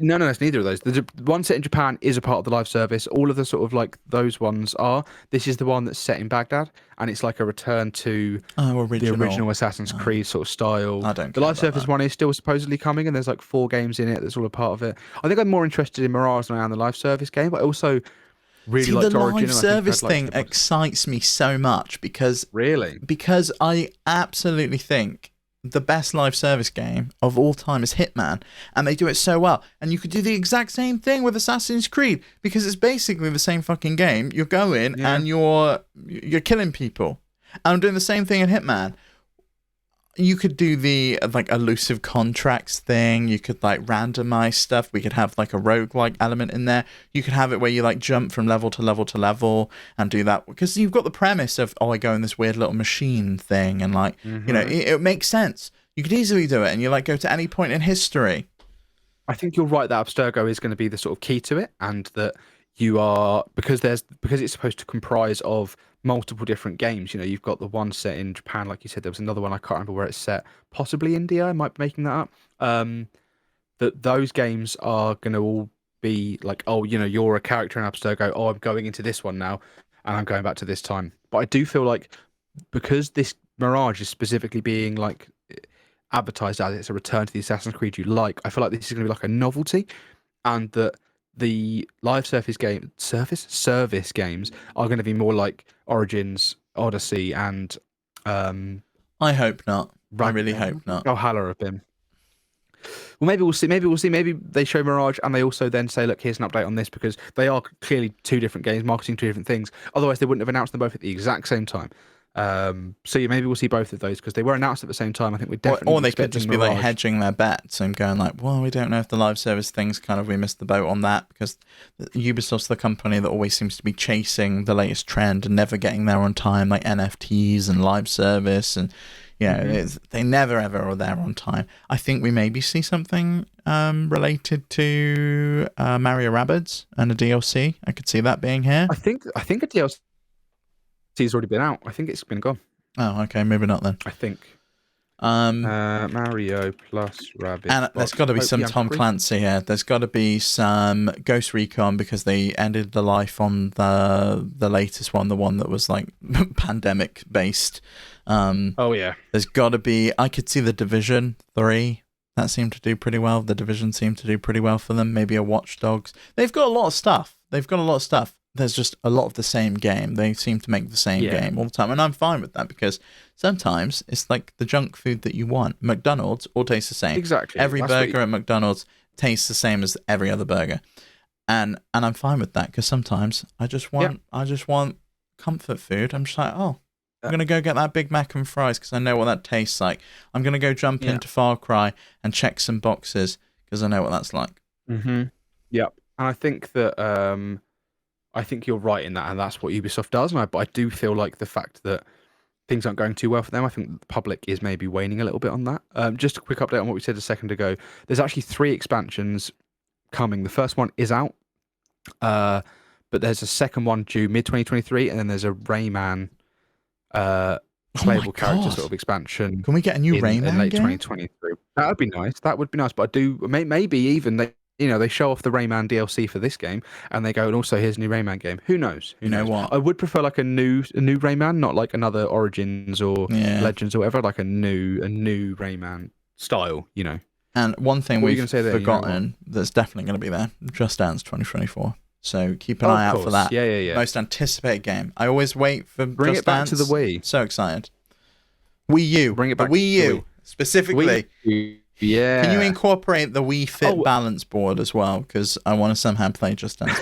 No, it's neither of those. The one set in Japan is a part of the live service. All of the sort of like those ones are. This is the one that's set in Baghdad, and it's like a return to the original Assassin's Creed sort of style. The live service one is still supposedly coming, and there's like 4 games in it that's all a part of it. I think I'm more interested in Mirage than I am the live service game, but also really like the Origin. Live service thing excites me so much because I absolutely think the best live service game of all time is Hitman, and they do it so well. And you could do the exact same thing with Assassin's Creed, because it's basically the same fucking game. You're going and you're killing people. And I'm doing the same thing in Hitman. You could do the like elusive contracts thing. You could like randomize stuff. We could have like a roguelike element in there. You could have it where you like jump from level to level to level and do that, because you've got the premise of, I go in this weird little machine thing, and like it makes sense. You could easily do it, and you like go to any point in history. I think you're right that Abstergo is going to be the sort of key to it, and that you are, because it's supposed to comprise of multiple different games. You've got the one set in Japan, like you said. There was another one, I can't remember where it's set, possibly India. I might be making that up. That those games are going to all be like, you're a character in Abstergo. Oh, I'm going into this one now, and I'm going back to this time. But I do feel like, because this Mirage is specifically being like advertised as it's a return to the Assassin's Creed you like, I feel like this is going to be like a novelty, and that the live service games are going to be more like Origins, Odyssey, and I hope not. I really hope not. Valhalla have been. Well, maybe we'll see. Maybe they show Mirage and they also then say, look, here's an update on this, because they are clearly 2 different games, marketing 2 different things. Otherwise, they wouldn't have announced them both at the exact same time. So yeah, maybe we'll see both of those, because they were announced at the same time. I think we're definitely. Or they could just be Mirage, like hedging their bets and going like, well, we don't know if the live service thing's we missed the boat on that, because Ubisoft's the company that always seems to be chasing the latest trend and never getting there on time, like NFTs and live service, and they never ever are there on time. I think we maybe see something related to Mario Rabbids and a DLC. I could see that being here. I think a DLC has already been out. I think it's been gone. Oh, okay, maybe not then. I think. Mario plus Rabbids. And there's got to be some Tom Clancy here. There's got to be some Ghost Recon, because they ended the life on the latest one, the one that was like pandemic based. Oh yeah. There's got to be. I could see the Division 3. That seemed to do pretty well. The Division seemed to do pretty well for them. Maybe a Watch Dogs. They've got a lot of stuff. There's just a lot of the same game. They seem to make the same game all the time. And I'm fine with that, because sometimes it's like the junk food that you want. McDonald's all tastes the same. Exactly. Every burger at McDonald's tastes the same as every other burger, and I'm fine with that because sometimes I just want comfort food. I'm just like, oh, I'm gonna go get that Big Mac and fries because I know what that tastes like. I'm gonna go jump into Far Cry and check some boxes because I know what that's like. Mm-hmm. Yep. And I think that I think you're right in that, and that's what Ubisoft does. But I do feel like the fact that things aren't going too well for them, I think the public is maybe waning a little bit on that. Just a quick update on what we said a second ago. There's actually 3 expansions coming. The first one is out, but there's a second one due mid-2023, and then there's a Rayman playable character sort of expansion. Can we get a new Rayman in late game? 2023? That would be nice. That would be nice. But I do maybe even they show off the Rayman DLC for this game, and they go, and also here's a new Rayman game. Who knows? You know what? I would prefer like a new Rayman, not like another Origins or Legends or whatever. Like a new Rayman style, And one thing we've forgotten that's definitely going to be there: Just Dance 2024. So keep an eye out for that. Yeah. Most anticipated game. I always wait for Bring Just it back Dance. to the Wii. So excited. Wii U. Bring it back. The Wii U to the Wii. specifically. Wii U. Yeah. Can you incorporate the Wii Fit balance board as well? Because I want to somehow play Just Dance.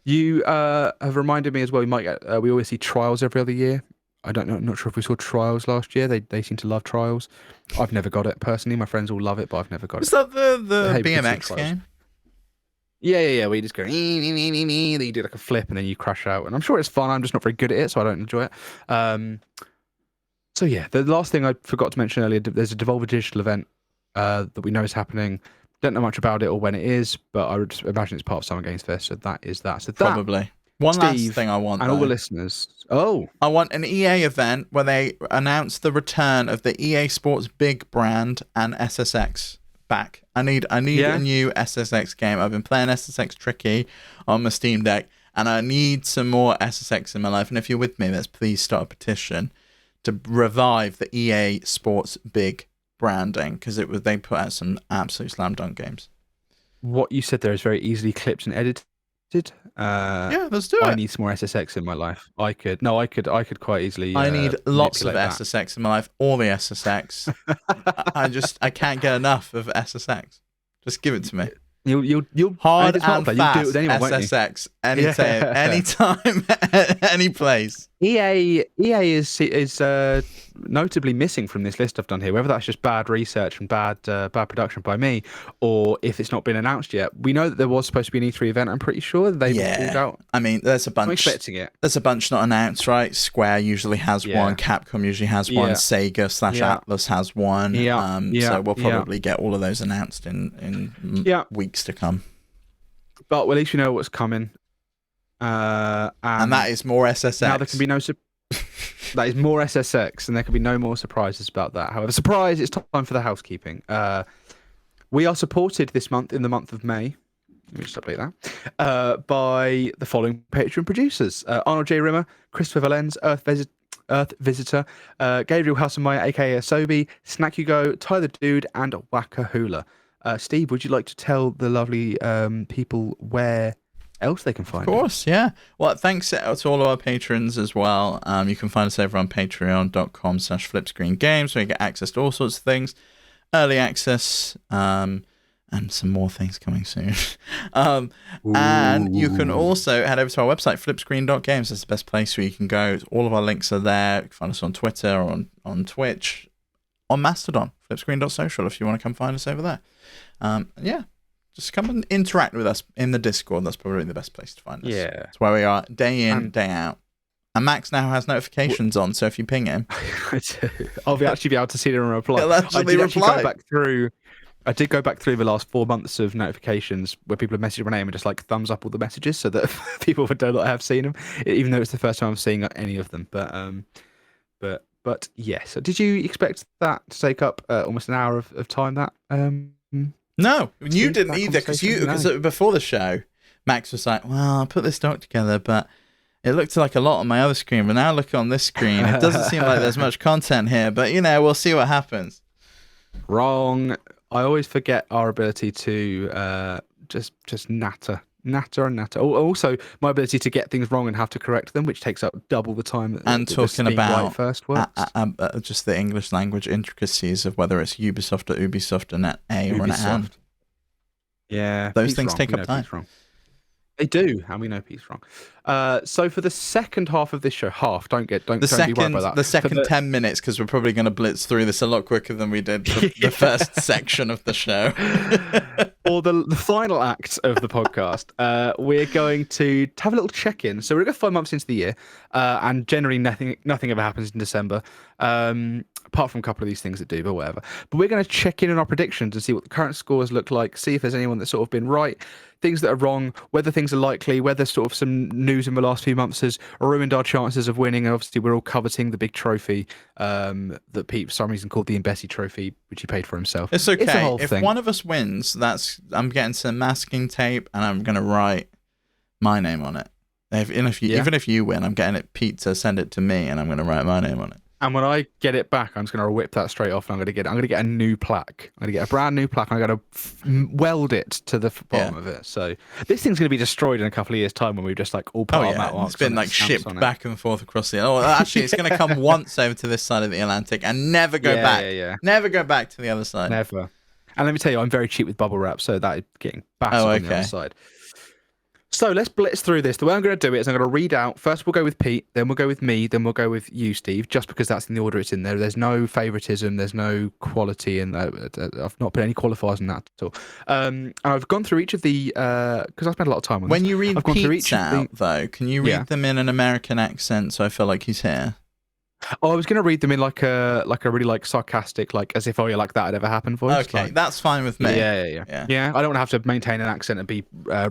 You have reminded me as well. We might get. We always see trials every other year. I don't know. Not sure if we saw trials last year. They seem to love trials. I've never got it personally. My friends all love it, but I've never got it. Is that the BMX game? Yeah. We just go. Then you do like a flip, and then you crash out. And I'm sure it's fun. I'm just not very good at it, so I don't enjoy it. So yeah, the last thing I forgot to mention earlier, there's a Devolver Digital event that we know is happening. Don't know much about it or when it is, but I would imagine it's part of Summer Games Fest. So that is that. So probably. One last thing I want, and all the listeners. Oh, I want an EA event where they announce the return of the EA Sports Big brand and SSX back. I need a new SSX game. I've been playing SSX Tricky on my Steam Deck, and I need some more SSX in my life. And if you're with me, let's please start a petition to revive the EA Sports Big branding, because they put out some absolute slam dunk games. What you said there is very easily clipped and edited. Yeah, let's do it. I need some more SSX in my life. I could quite easily. I need lots of SSX in my life. All the SSX. I can't get enough of SSX. Just give it to me. You'll hard and fast you'll do it with anyone, SSX anytime, any place. EA is notably missing from this list I've done here. Whether that's just bad research and bad production by me, or if it's not been announced yet. We know that there was supposed to be an E3 event. I'm pretty sure they pulled out. I mean, there's a bunch. I'm expecting it. There's a bunch not announced, right? Square usually has one. Capcom usually has one. Sega / Atlas has one. So we'll probably get all of those announced in weeks to come. But at least we know what's coming. And that is more SSX. Now there can be no that is more SSX, and there can be no more surprises about that. However, surprise, it's time for the housekeeping. We are supported this month, in the month of May. Let me just update that. By the following Patreon producers: Arnold J. Rimmer, Christopher Valens, Earth Visitor, Gabriel Hasselmeyer, aka Asobi, Snack You Go, Tyler Dude, and Wakahula. Steve, would you like to tell the lovely people where else they can find Of course, yeah. Well, thanks to all of our patrons as well. You can find us over on patreon.com/FlipScreenGames, where you get access to all sorts of things, early access, and some more things coming soon. And you can also head over to our website, FlipScreen.games. That's the best place where you can go. All of our links are there. You can find us on Twitter or on Twitch, on Mastodon, FlipScreen.social, if you want to come find us over there. Just come and interact with us in the Discord. That's probably the best place to find us. Yeah. It's where we are day in, day out. And Max now has notifications on, so if you ping him... I'll actually be able to see them and reply. I did go back through the last 4 months of notifications where people have messaged my name and just like thumbs up all the messages so that people would know that I have seen them, even though it's the first time I'm seeing any of them. But yes. So did you expect that to take up almost an hour of time? That No, you didn't either, because before the show, Max was like, "Well, I'll put this doc together, but it looked like a lot on my other screen, but now look on this screen. It doesn't seem like there's much content here, but we'll see what happens." Wrong. I always forget our ability to just natter. Also, my ability to get things wrong and have to correct them, which takes up double the time. And talking about first works. Just the English language intricacies of whether it's Ubisoft or Ubisoft, and an A or an An. Yeah, Those Pete's things wrong. take We up know time. Pete's wrong. They do, and we know Pete's wrong. So for the second half of this show, don't be worried about that. The second 10 minutes, because we're probably going to blitz through this a lot quicker than we did the first section of the show. For the final act of the podcast, we're going to have a little check-in. So we're going to go 5 months into the year, and generally nothing ever happens in December, apart from a couple of these things that do, but whatever. But we're going to check in on our predictions and see what the current scores look like, see if there's anyone that's sort of been right, things that are wrong, whether things are likely, whether sort of some news in the last few months has ruined our chances of winning. And obviously, we're all coveting the big trophy that Pete, for some reason, called the Imbessi Trophy, which he paid for himself. It's okay. It's a whole if thing. one of us wins, I'm getting some masking tape and I'm going to write my name on it. Even if you win, I'm getting Pete to send it to me and I'm going to write my name on it. And when I get it back, I'm just going to whip that straight off, and I'm going to get a new plaque. I'm going to get a brand new plaque, and I'm going to weld it to the bottom of it. So this thing's going to be destroyed in a couple of years' time when we've just like all put our metal marks. It's been like shipped back and forth across the. Oh, actually, it's going to come once over to this side of the Atlantic and never go back. Yeah. Never go back to the other side. Never. And let me tell you, I'm very cheap with bubble wrap, so that is getting battered on the other side. So let's blitz through this. The way I'm going to do it is I'm going to read out. First, we'll go with Pete, then we'll go with me, then we'll go with you, Steve, just because that's in the order it's in there. There's no favoritism, there's no quality in there. I've not put any qualifiers in that at all. And I've gone through each of the, because I spent a lot of time on this. When you read Pete's out, though, can you read them in an American accent so I feel like he's here? Oh, I was going to read them in like a really sarcastic, as if like that had ever happened voice. Okay, that's fine with me. Yeah. I don't want to have to maintain an accent and be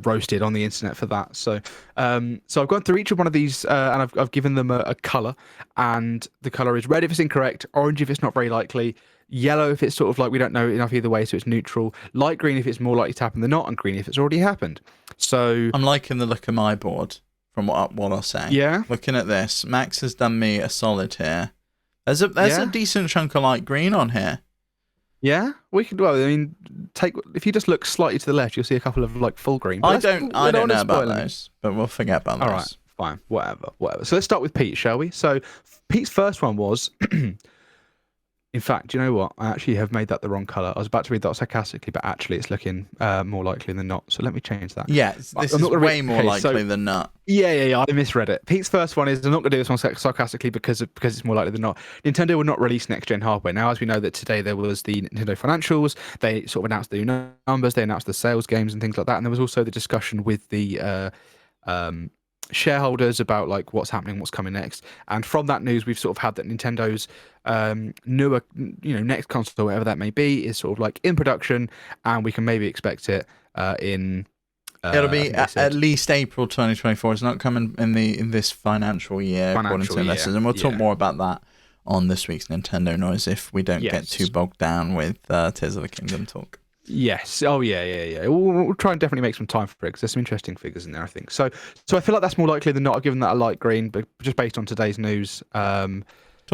roasted on the internet for that. So I've gone through each of one of these and I've given them a color, and the color is red if it's incorrect, orange if it's not very likely, yellow if it's sort of like we don't know enough either way, so it's neutral, light green if it's more likely to happen than not, and green if it's already happened. So I'm liking the look of my board. From what I'll say. Yeah. Looking at this, Max has done me a solid here. There's a decent chunk of light green on here. Yeah, we could. Well, I mean, if you just look slightly to the left, you'll see a couple of full green. I don't know about those, but we'll forget about those. All right, fine, whatever. So let's start with Pete, shall we? So Pete's first one was. In fact, do you know what? I actually have made that the wrong colour. I was about to read that sarcastically, but actually it's looking more likely than not. So let me change that. Yeah, this is way more likely than not. Yeah, I misread it. Pete's first one is, I'm not going to do this one sarcastically because it's more likely than not. Nintendo will not release next-gen hardware. Now, as we know that today there was the Nintendo financials. They sort of announced the numbers. They announced the sales games and things like that. And there was also the discussion with the shareholders about what's happening, what's coming next. And from that news, we've sort of had that Nintendo's newer, next console, whatever that may be, is sort of in production, and we can maybe expect it in. It'll be at least April 2024. It's not coming in this financial year, according to investors, and we'll talk more about that on this week's Nintendo Noise if we don't get too bogged down with Tears of the Kingdom talk. Yes. Oh, yeah. We'll try and definitely make some time for it because there's some interesting figures in there, I think. So I feel like that's more likely than not. I've given that a light green, but just based on today's news. Do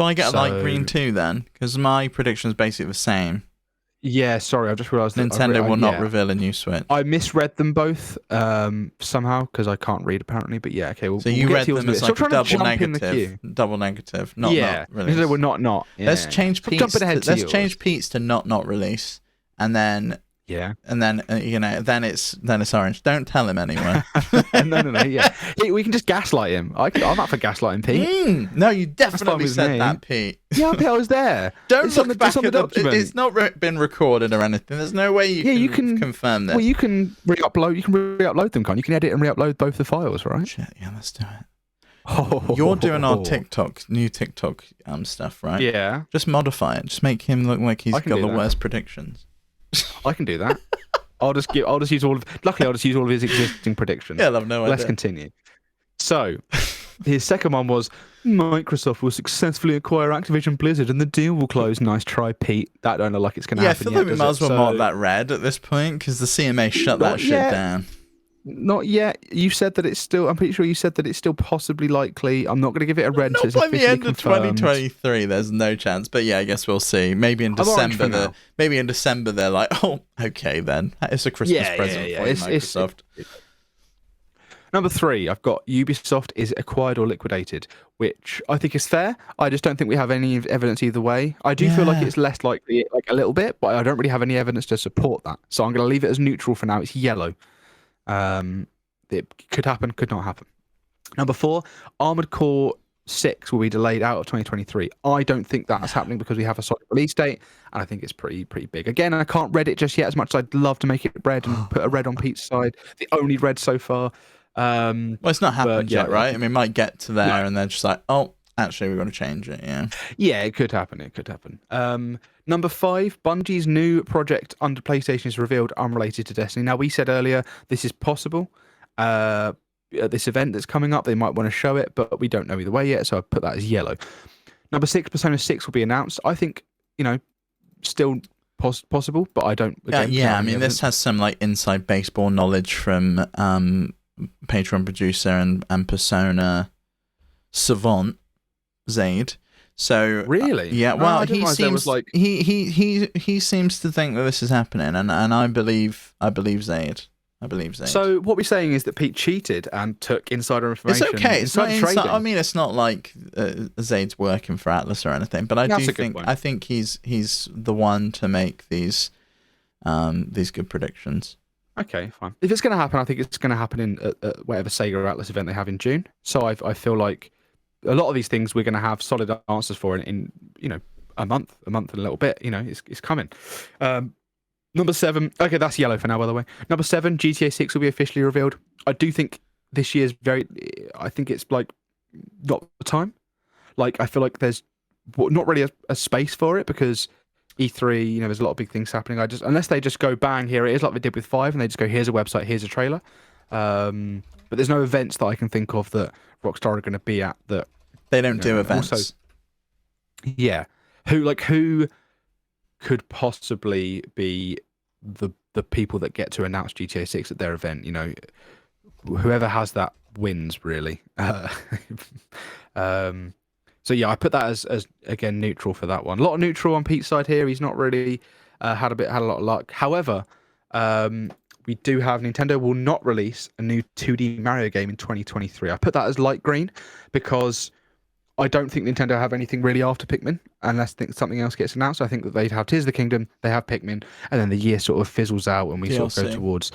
I get a light green too then? Because my prediction is basically the same. Yeah, sorry, I just realised that Nintendo will not reveal a new Switch. I misread them both somehow because I can't read apparently. But yeah, okay. So you read them as like a double negative. Double negative. Not release. Nintendo will not. Yeah. Let's change Pete's. Let's change Pete's to not release. And then then it's orange. Don't tell him anyway. No. Yeah, we can just gaslight him. I'm up for gaslighting Pete. No, you definitely said that, Pete. Yeah, I was there. Don't look back at the document. It's not been recorded or anything. There's no way you can confirm this. Well, you can re-upload. You can re-upload them, can't you? You can edit and re-upload both the files, right? Shit, yeah, let's do it. You're doing our new TikTok stuff, right? Yeah. Just modify it. Just make him look like he's got the worst predictions. I can do that. I'll just use all of. Luckily, I'll just use all of his existing predictions. Yeah, I've no idea. Let's continue. So, his second one was Microsoft will successfully acquire Activision Blizzard and the deal will close. Nice try, Pete. That don't look like it's going to happen. Yeah, I feel like we might as well mark that red at this point because the CMA shut that shit down. Not yet. You said that it's still. I'm pretty sure you said that it's still possibly likely. I'm not going to give it a red. Not by the end of 2023. There's no chance. But yeah, I guess we'll see. Maybe in December. Maybe in December they're like, oh, okay then. It's a Christmas present for Microsoft. Number 3, I've got Ubisoft is acquired or liquidated, which I think is fair. I just don't think we have any evidence either way. I do feel like it's less likely, like a little bit, but I don't really have any evidence to support that. So I'm going to leave it as neutral for now. It's yellow. It could happen, could not happen. Number 4, Armored Core 6 will be delayed out of 2023. I don't think that's happening because we have a solid release date, and I think it's pretty big. Again, I can't red it just yet as much as I'd love to make it red and put a red on Pete's side. The only red so far. Well, it's not happened yet, right? I mean, it might get to there and they're just like, oh, actually, we've got to change it. Yeah, it could happen. Number 5, Bungie's new project under PlayStation is revealed unrelated to Destiny. Now, we said earlier this is possible. At this event that's coming up, they might want to show it, but we don't know either way yet, so I put that as yellow. Number 6, Persona 6 will be announced. I think, still possible, but I don't. Again, I mean, this has some like inside baseball knowledge from Patreon producer and Persona savant Zaid. So really, well, he seems like he seems to think that this is happening, and I believe Zaid. So what we're saying is that Pete cheated and took insider information. It's okay. It's not I mean, it's not like Zaid's working for Atlas or anything, but I think he's the one to make these good predictions. Okay, fine. If it's going to happen, I think it's going to happen in whatever Sega or Atlas event they have in June. So I feel like a lot of these things we're going to have solid answers for in a month and a little bit. It's coming. Number 7. Okay, that's yellow for now, by the way. Number 7, GTA 6 will be officially revealed. I do think this year's I think it's like not the time. Like I feel like there's not really a space for it because E3, there's a lot of big things happening. Unless they just go bang, here it is, like they did with 5, and they just go, here's a website, here's a trailer. But there's no events that I can think of that Rockstar are going to be at that they don't do events. Also, yeah, who could possibly be the people that get to announce GTA 6 at their event? Whoever has that wins, really. So yeah, I put that as again neutral for that one. A lot of neutral on Pete's side here. He's not really had a lot of luck. However, we do have Nintendo will not release a new 2D Mario game in 2023. I put that as light green because I don't think Nintendo have anything really after Pikmin unless something else gets announced. I think that they'd have Tears of the Kingdom, they have Pikmin, and then the year sort of fizzles out and we DLC. sort of go towards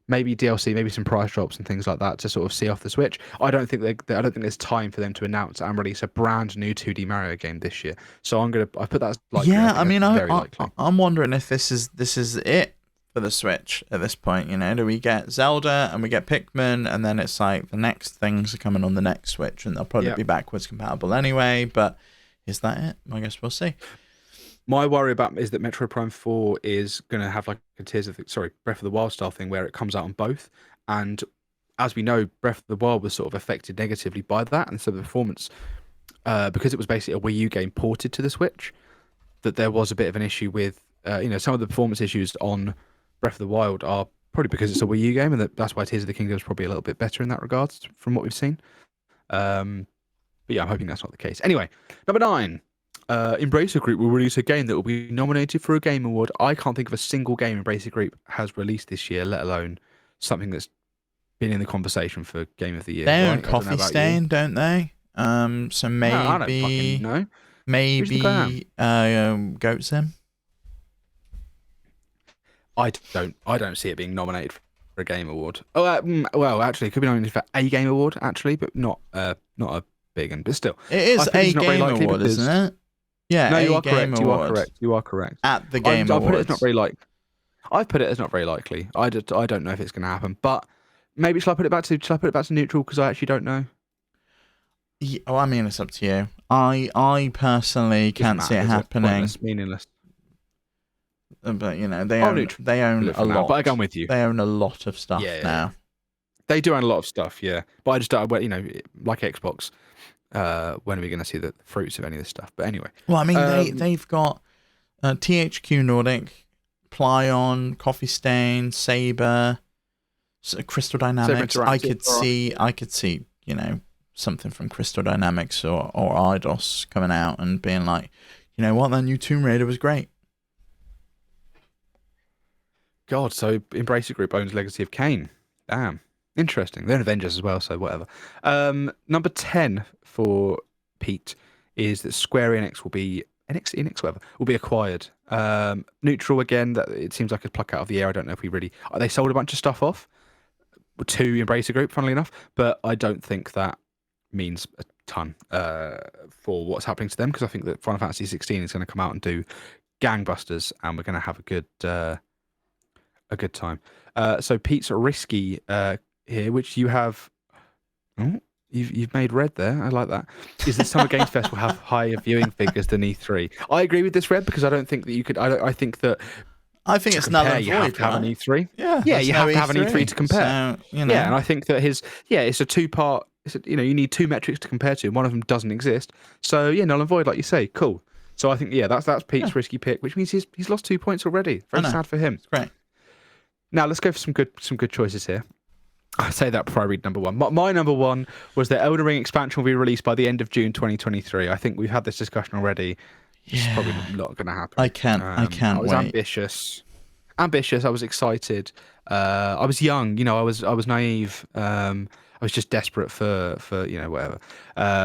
maybe DLC, maybe some price drops and things like that to sort of see off the Switch. I don't think there's time for them to announce and release a brand new 2D Mario game this year. So I put that as like I'm wondering if this is it for the Switch at this point. Do we get Zelda and we get Pikmin, and then it's like the next things are coming on the next Switch, and they'll probably be backwards compatible anyway. But is that it? I guess we'll see. My worry about is that Metroid Prime 4 is going to have like a Breath of the Wild style thing where it comes out on both. And as we know, Breath of the Wild was sort of affected negatively by that. And so the performance, because it was basically a Wii U game ported to the Switch, that there was a bit of an issue with, some of the performance issues on Breath of the Wild are probably because it's a Wii U game, and that's why Tears of the Kingdom is probably a little bit better in that regard from what we've seen. But yeah, I'm hoping that's not the case. Anyway, number 9. Embracer Group will release a game that will be nominated for a Game Award. I can't think of a single game Embracer Group has released this year, let alone something that's been in the conversation for Game of the Year. They own Coffee Stain, don't they? So maybe I don't fucking know. Maybe Goat Sim. I don't see it being nominated for a Game Award. Oh, well, actually, it could be nominated for a Game Award, actually, but not a big one. But still, it is a Game Award, isn't it? Yeah, no, you are correct. You are correct. At the Game Awards. I've put it as not very likely. I've put it as not very likely. I don't know if it's going to happen, but maybe shall I put it back to neutral because I actually don't know. Yeah, well, I mean, it's up to you. I personally can't see it happening. It's meaningless. But they own a lot. But I'm with you. They own a lot of stuff now. They do own a lot of stuff, yeah. But I just don't, like Xbox. When are we going to see the fruits of any of this stuff? But anyway. Well, I mean, they've got THQ Nordic, Plaion, Coffee Stain, Saber, Crystal Dynamics. I could see, something from Crystal Dynamics or Eidos coming out and being like, you know what, that new Tomb Raider was great. God, so Embracer Group owns Legacy of Kain. Damn. Interesting. They're in Avengers as well, so whatever. Number 10 for Pete is that Square Enix will be Enix, whatever, will be acquired. Neutral again. That it seems like a pluck out of the air. I don't know if we really. They sold a bunch of stuff off to Embracer Group, funnily enough, but I don't think that means a ton for what's happening to them, because I think that Final Fantasy 16 is going to come out and do gangbusters, and we're going to have a good time. So Pete's risky here, which you have. Oh, you've made red there. I like that. Is the Summer Games Fest will have higher viewing figures than E3? I agree with this, Red, because I don't think that you could. I think that. I think it's null and void. You have to have an E3. Yeah, you have to have an E3 to compare. So, you know. Yeah, and I think that it's a two-part. You need two metrics to compare to, and one of them doesn't exist. So yeah, null and void, like you say. Cool. So I think that's Pete's risky pick, which means he's lost 2 points already. Very sad for him. It's great. Now let's go for some good choices here. I say that before I read number one. My number one was the Elden Ring expansion will be released by the end of June 2023. I think we've had this discussion already. It's probably not going to happen. I can't I was ambitious. I was excited. I was young. I was naive. I was just desperate for whatever.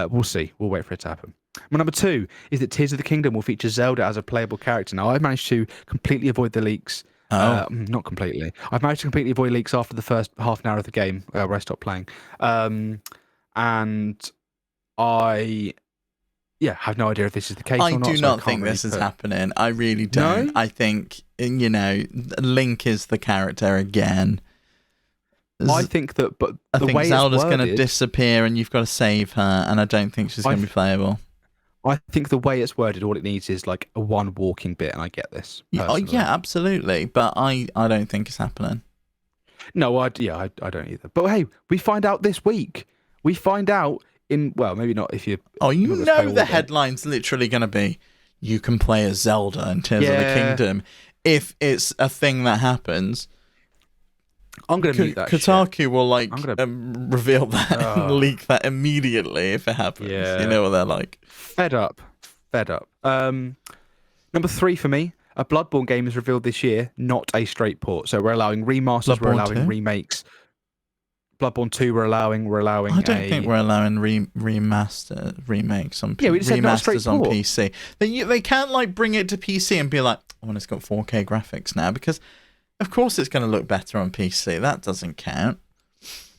We'll see. We'll wait for it to happen. My number two is that Tears of the Kingdom will feature Zelda as a playable character. Now, I've managed to completely avoid the leaks. Not completely. I've managed to completely avoid leaks after the first half an hour of the game where I stopped playing. And I have no idea if this is the case or not. I do not think this is happening. I really don't. No? I think, Link is the character again. I think that, but I think Zelda's going to disappear and you've got to save her, and I don't think she's going to be playable. I think the way it's worded, all it needs is like a one walking bit, and I get this. Yeah, absolutely. But I don't think it's happening. No, I don't either. But hey, we find out this week. We find out maybe not if you. Oh, the headline's literally going to be, you can play as Zelda in Tears of the Kingdom. If it's a thing that happens, I'm going to mute that Kotaku shit. will reveal that and leak that immediately if it happens. Yeah. You know what they're like. Fed up. Number three for me, a Bloodborne game is revealed this year, not a straight port. So we're allowing remasters, we're allowing remakes. Bloodborne 2 we're allowing. I don't think we're allowing remakes on PC. Yeah, we just said not straight on port. PC. They can't bring it to PC and be like, it's got 4K graphics now, because of course it's going to look better on PC. That doesn't count.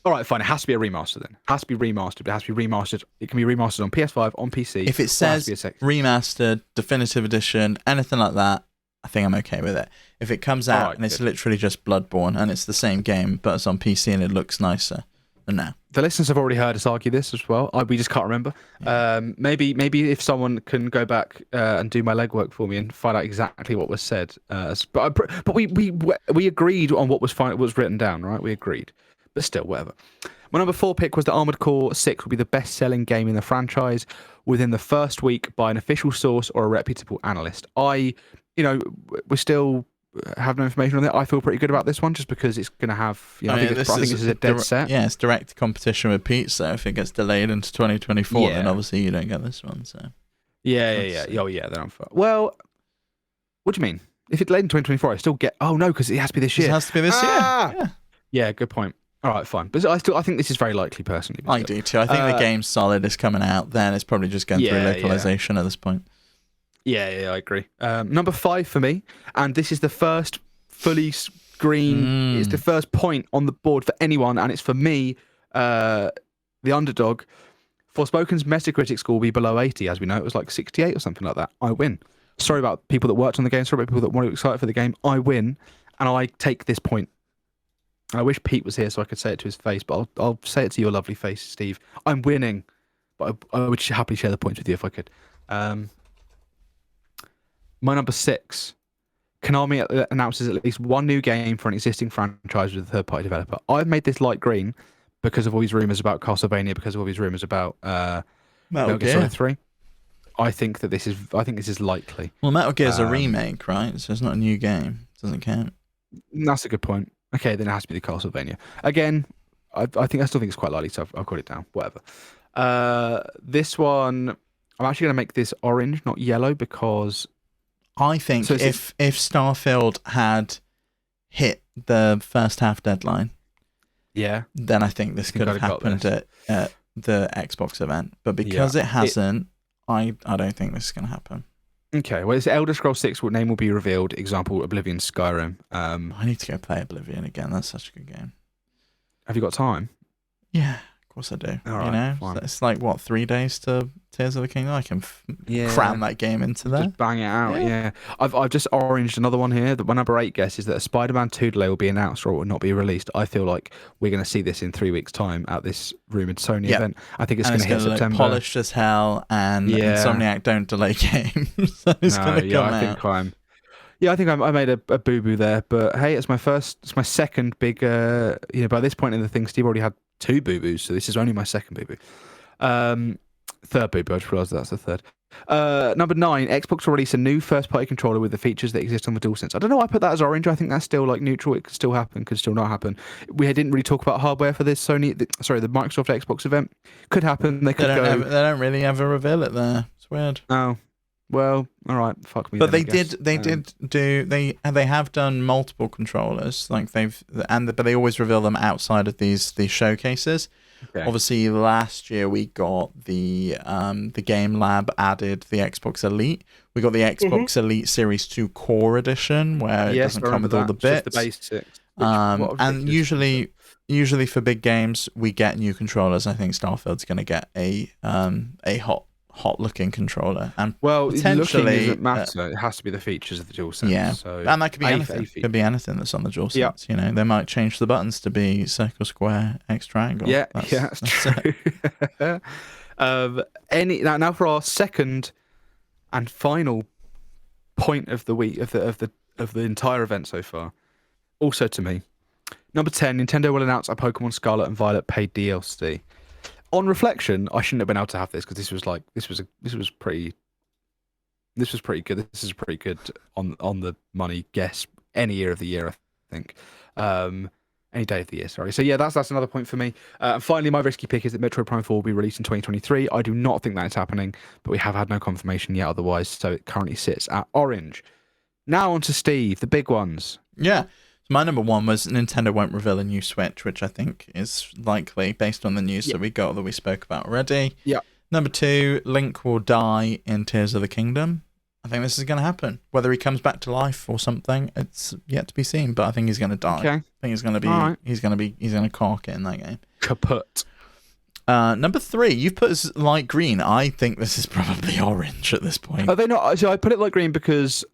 All right, fine. It has to be a remaster then. It has to be remastered. It has to be remastered. It can be remastered on PS5, on PC. If it says remastered, definitive edition, anything like that, I think I'm okay with it. If it comes out and it's literally just Bloodborne and it's the same game, but it's on PC and it looks nicer, then no. The listeners have already heard us argue this as well. We just can't remember. Yeah. Maybe if someone can go back and do my legwork for me and find out exactly what was said. But we agreed on what was written down, right? We agreed. But still, whatever. My number 4 pick was that Armored Core 6 will be the best-selling game in the franchise within the first week by an official source or a reputable analyst. We still have no information on it. I feel pretty good about this one just because it's going to have. I think this is a dead set. Yeah, it's direct competition with Pizza. If it gets delayed into 2024, then obviously you don't get this one. So. Yeah. Oh, yeah. Then I'm fine. Well, what do you mean? If it's delayed in 2024, I still get. Oh no, because it has to be this year. It has to be this year. Yeah. Good point. All right, fine. But I think this is very likely, personally. I do too. I think the game's solid. It's coming out. Then it's probably just going through localization at this point. Yeah, I agree. Number 5 for me, and this is the first fully screen. It's the first point on the board for anyone, and it's for me, the underdog. Forspoken's Metacritic score will be below 80, as we know. It was like 68 or something like that. I win. Sorry about people that worked on the game. Sorry about people that weren't excited for the game. I win, and I take this point. I wish Pete was here so I could say it to his face, but I'll say it to your lovely face, Steve. I'm winning, but I would happily share the points with you if I could. My number 6, Konami announces at least one new game for an existing franchise with a third-party developer. I've made this light green because of all these rumours about Castlevania, because of all these rumours about Metal Gear Solid 3. I think this is likely. Well, Metal Gear's a remake, right? So it's not a new game. It doesn't count. That's a good point. Okay, then it has to be the Castlevania. Again, I still think it's quite likely, so I've got it down. Whatever. This one, I'm actually going to make this orange, not yellow, because I think if Starfield had hit the first half deadline Yeah. then I think this could have happened at the Xbox event. But because it hasn't, I don't think this is going to happen. Okay, well, it's Elder Scrolls 6 name will be revealed. Example, Oblivion, Skyrim. I need to go play Oblivion again. That's such a good game. Have you got time? Yeah, of course I do. All right, fine. It's like, what, 3 days to Tears of the Kingdom? I can cram that game into there. Just bang it out, yeah. I've just oranged another one here. My number 8 guess is that a Spider-Man 2 delay will be announced or it will not be released. I feel like we're going to see this in 3 weeks' time at this rumoured Sony event. I think it's going to hit September. Polished as hell, and Insomniac don't delay games. So it's going to come out. I think I made a boo-boo there, but hey, it's my second big, by this point in the thing, Steve already had 2 boo-boos, so this is only my second boo-boo. Third boo-boo, I just realised that's the third. Number 9, Xbox will release a new first-party controller with the features that exist on the DualSense. I don't know why I put that as orange. I think that's still like neutral. It could still happen, could still not happen. We didn't really talk about hardware for this the Microsoft Xbox event. Could happen. They don't really ever reveal it there. It's weird. Oh. Well, all right, fuck me. But they have done multiple controllers, but they always reveal them outside of these showcases. Okay. Obviously, last year we got the Game Lab added the Xbox Elite. We got the Xbox Elite Series 2 Core Edition, where it doesn't come with all the bits. Just the basics. And usually for big games, we get new controllers. I think Starfield's going to get a hot looking controller, and potentially looking doesn't matter. It has to be the features of the DualSense. Yeah, so and that could be anything. It could be anything that's on the DualSense. Yeah. You know, they might change the buttons to be circle, square, X, triangle. Yeah, that's true. Now for our second and final point of the week of the entire event so far. Also to me, number 10, Nintendo will announce a Pokemon Scarlet and Violet paid DLC. On reflection, I shouldn't have been able to have this because this was pretty good. This is pretty good on the money guess any year of the year, I think. Any day of the year, sorry. So yeah, that's another point for me. And finally, my risky pick is that Metroid Prime 4 will be released in 2023. I do not think that is happening, but we have had no confirmation yet otherwise, so it currently sits at orange. Now on to Steve, the big ones. Yeah. My number 1 was Nintendo won't reveal a new Switch, which I think is likely based on the news that we got that we spoke about already. Yeah. Number 2, Link will die in Tears of the Kingdom. I think this is going to happen. Whether he comes back to life or something, it's yet to be seen. But I think he's going to die. Okay. I think he's going to be. He's going to cork it in that game. Kaput. Number 3, you've put as light green. I think this is probably orange at this point. Are they not? So I put it light green because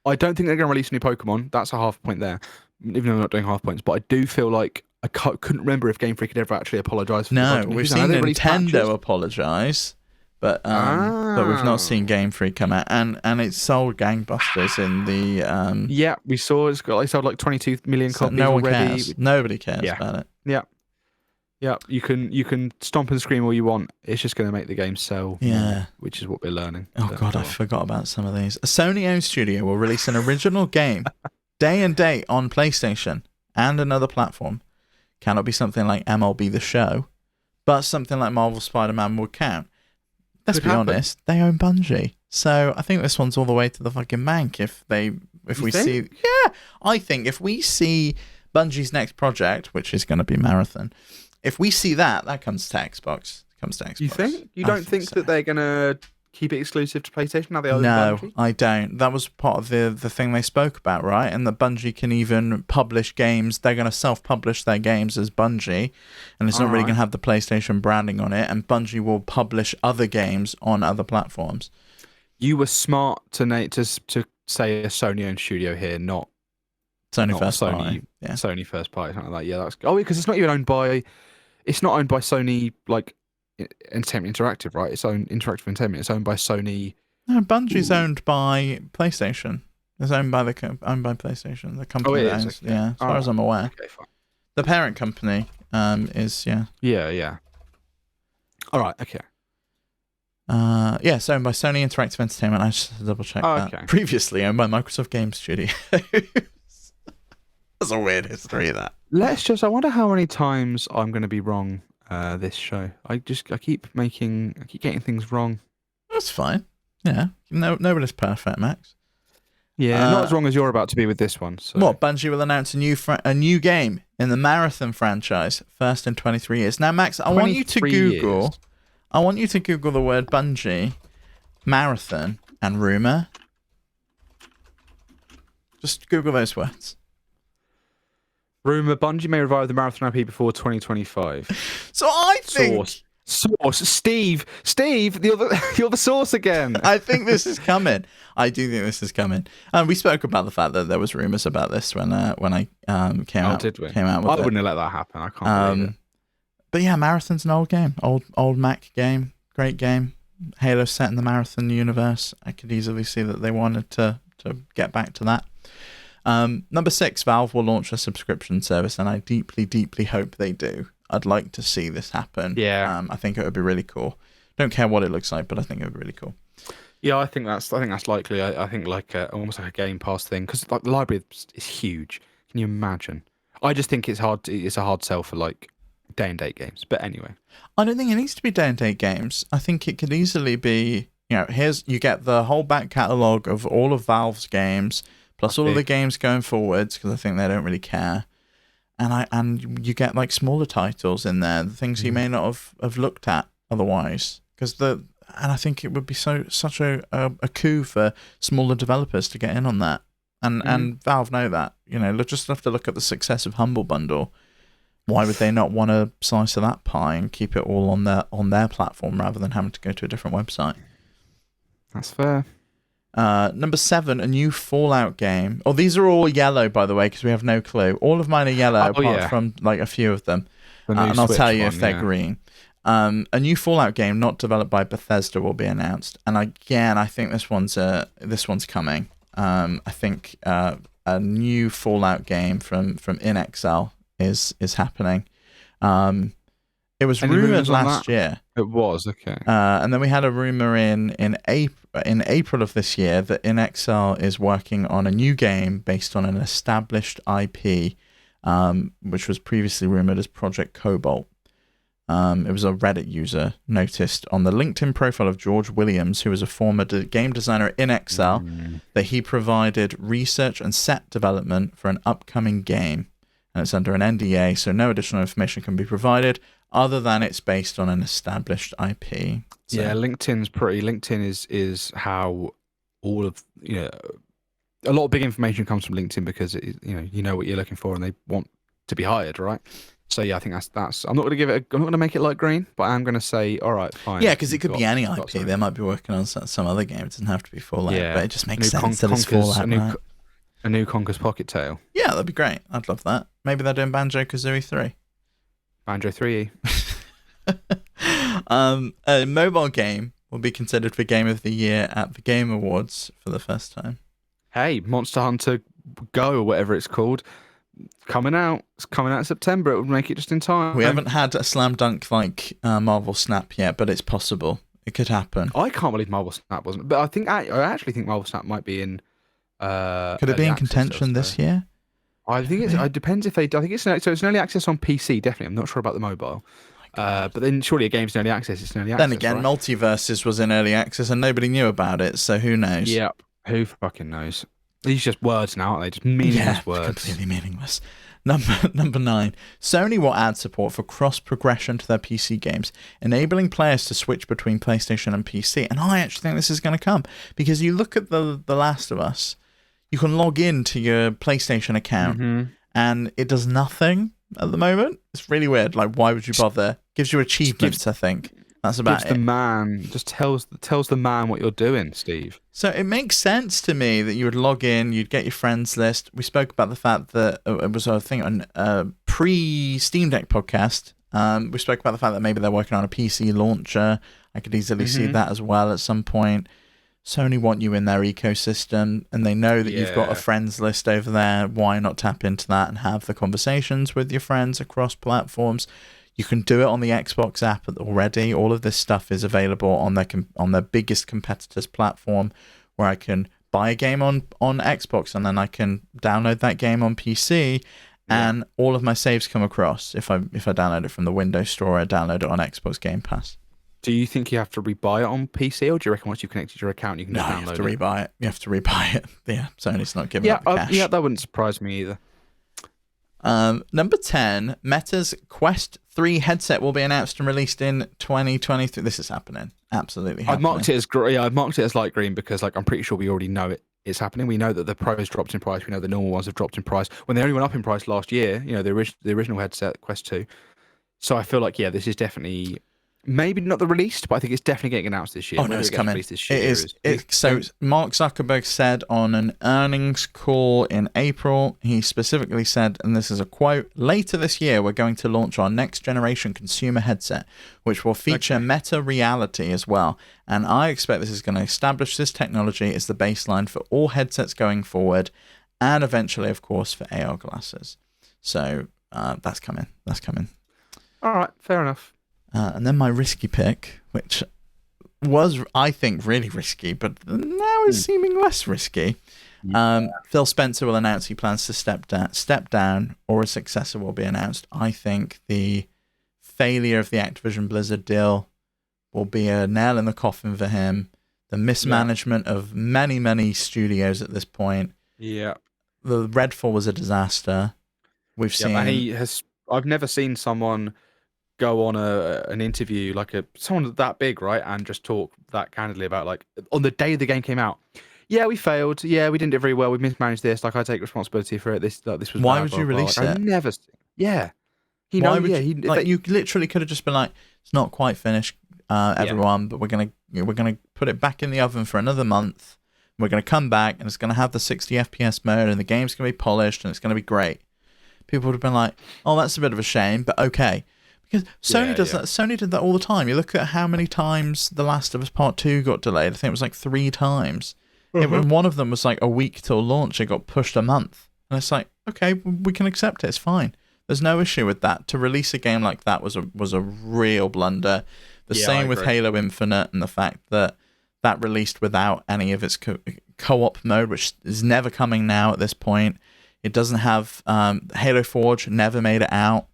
I don't think they're going to release a new Pokemon. That's a half point there. Even though I'm not doing half points, but I do feel like I couldn't remember if Game Freak had ever actually apologised for No, we've seen Nintendo apologise, but we've not seen Game Freak come out, and it sold gangbusters in the. Yeah, we saw it sold like 22 million copies no one already. Cares. Nobody cares about it. Yeah, yeah. You can stomp and scream all you want. It's just going to make the game sell. Yeah, which is what we're learning. Oh god, I forgot about some of these. A Sony-owned studio will release an original game. Day and date on PlayStation and another platform. Cannot be something like MLB The Show, but something like Marvel Spider-Man would count. Let's be honest, they own Bungie. So I think this one's all the way to the fucking bank if we see... Yeah, I think if we see Bungie's next project, which is going to be Marathon, if we see that comes to Xbox. You think? You don't think that they're going to keep it exclusive to PlayStation? Now they own No, Bungie? I don't. That was part of the thing they spoke about, right? And that Bungie can even publish games. They're going to self-publish their games as Bungie, and it's not really going to have the PlayStation branding on it. And Bungie will publish other games on other platforms. You were smart to say a Sony-owned studio here, not first party. Yeah. Sony first party, something like that. Yeah, that's because it's not even owned by. It's not owned by Sony, like. Entertainment Interactive, right? It's owned Interactive Entertainment. It's owned by Sony. No, Bungie's owned by PlayStation. It's owned by PlayStation. The company that owns, as far as I'm aware. Okay, fine. The parent company is Yeah. All right. Okay. It's owned by Sony Interactive Entertainment. I just had to double check that. Okay. Previously owned by Microsoft Game Studios. That's a weird history, that. I wonder how many times I'm going to be wrong. This show, I keep getting things wrong. That's fine. Yeah, nobody's perfect, Max. Yeah, not as wrong as you're about to be with this one. So. What, Bungie will announce a new game in the Marathon franchise, first in 23 years. Now, Max, I want you to Google the word Bungie, Marathon, and rumor. Just Google those words. Rumor: Bungie may revive the Marathon IP before 2025. So I think... Source. Steve, you're the source again. I think this is coming. I do think this is coming. We spoke about the fact that there was rumors about this when I came out. Did we? Came out with I wouldn't have let that happen. I can't believe it. But yeah, Marathon's an old game, old Mac game, great game. Halo set in the Marathon universe. I could easily see that they wanted to get back to that. Number 6, Valve will launch a subscription service, and I deeply, deeply hope they do. I'd like to see this happen. Yeah. I think it would be really cool. Don't care what it looks like, but I think it would be really cool. Yeah, I think that's likely. I think like almost like a Game Pass thing, because like the library is huge. Can you imagine? I just think it's hard. It's a hard sell for like day and date games. But anyway, I don't think it needs to be day and date games. I think it could easily be. You get the whole back catalogue of all of Valve's games, plus all of the games going forwards, because I think they don't really care. And you get like smaller titles in there, the things you may not have looked at otherwise. And I think it would be such a coup for smaller developers to get in on that. And Valve know that. Just have to look at the success of Humble Bundle. Why would they not want a slice of that pie and keep it all on their platform rather than having to go to a different website? That's fair. Number 7, a new Fallout game. Oh, these are all yellow, by the way, because we have no clue. All of mine are yellow, apart from like a few of them. And I'll tell you if they're green. A new Fallout game, not developed by Bethesda, will be announced. And again, I think this one's coming. I think a new Fallout game from InXL is happening. It was rumored last year. It was, okay. And then we had a rumor in April of this year that InXL is working on a new game based on an established IP, which was previously rumored as Project Cobalt. It was a Reddit user noticed on the LinkedIn profile of George Williams, who was a former game designer at InXL, that he provided research and set development for an upcoming game. And it's under an NDA, so no additional information can be provided other than it's based on an established IP. So. Yeah, LinkedIn is how all of a lot of big information comes from LinkedIn, because you know what you're looking for and they want to be hired, right? So yeah, I think that's. I'm not going to make it light green, but I'm going to say, all right, fine. Yeah, because it could be any IP. They might be working on some other game. It doesn't have to be Fallout, but it just makes sense that it's Fallout. A new Conker's Pocket Tale. Yeah, that'd be great. I'd love that. Maybe they're doing Banjo-Kazooie 3. Banjo 3E. A mobile game will be considered for Game of the Year at the Game Awards for the first time. Hey, Monster Hunter Go, or whatever it's called, coming out. It's coming out in September. It would make it just in time. We haven't had a slam dunk like Marvel Snap yet, but it's possible. It could happen. I can't believe Marvel Snap wasn't. But I actually think Marvel Snap might be in. Could it be in contention this year? I think it depends if they. I think it's an early access on PC. Definitely, I'm not sure about the mobile. But then surely a game's in early access. It's in early access. Then again, right? Multiverses was in early access and nobody knew about it. So who knows? Yep. Who fucking knows? These are just words now, aren't they? Just meaningless words. Completely meaningless. Number 9. Sony will add support for cross-progression to their PC games, enabling players to switch between PlayStation and PC. And I actually think this is going to come, because you look at The Last of Us, you can log into your PlayStation account, and it does nothing at the moment. It's really weird. Like, why would you bother? Gives you achievements, I think. That's about it. Just tells the man what you're doing, Steve. So it makes sense to me that you would log in, you'd get your friends list. We spoke about the fact that it was, I think, on a pre-Steam Deck podcast. We spoke about the fact that maybe they're working on a PC launcher. I could easily see that as well at some point. Sony want you in their ecosystem, and they know that you've got a friends list over there. Why not tap into that and have the conversations with your friends across platforms? You can do it on the Xbox app already. All of this stuff is available on their biggest competitor's platform, where I can buy a game on Xbox and then I can download that game on PC, and all of my saves come across if I download it from the Windows Store or I download it on Xbox Game Pass. Do you think you have to rebuy it on PC, or do you reckon once you've connected your account, you can just download it? You have to rebuy it. You have to rebuy it. Yeah, Sony's not giving up the cash. Yeah, that wouldn't surprise me either. Number 10, Meta's Quest 3 headset will be announced and released in 2023. This is happening. Absolutely happening. I've marked it as light green because I'm pretty sure we already know it's happening. We know that the Pros dropped in price. We know the normal ones have dropped in price. When they only went up in price last year, the original headset, Quest 2. So I feel like, this is definitely... Maybe not the release, but I think it's definitely getting announced this year. Oh, no, it's coming. This year so Mark Zuckerberg said on an earnings call in April, he specifically said, and this is a quote, "Later this year, we're going to launch our next generation consumer headset, which will feature meta reality as well. And I expect this is going to establish this technology as the baseline for all headsets going forward, and eventually, of course, for AR glasses." So that's coming. That's coming. All right, fair enough. And then my risky pick, which was, I think, really risky, but now is seeming less risky. Phil Spencer will announce he plans to step down, or a successor will be announced. I think the failure of the Activision Blizzard deal will be a nail in the coffin for him. The mismanagement of many, many studios at this point. Yeah. The Redfall was a disaster. We've seen... And I've never seen someone go on an interview someone that big, right, and just talk that candidly about on the day the game came out. Yeah, we failed. Yeah, we didn't do it very well. We mismanaged this. I take responsibility for it. This was. Why would you release it? I never. Yeah. You literally could have just been like, it's not quite finished, everyone, but we're gonna put it back in the oven for another month. We're gonna come back and it's gonna have the 60 FPS mode and the game's gonna be polished and it's gonna be great. People would have been like, oh, that's a bit of a shame, but okay. Because Sony does that. Sony did that all the time. You look at how many times The Last of Us Part 2 got delayed. I think it was 3 times. One of them was a week till launch. It got pushed a month. And it's okay, we can accept it. It's fine. There's no issue with that. To release a game like that was a real blunder. The same with Halo Infinite, and the fact that released without any of its co-op mode, which is never coming now at this point. It doesn't have... Halo Forge never made it out.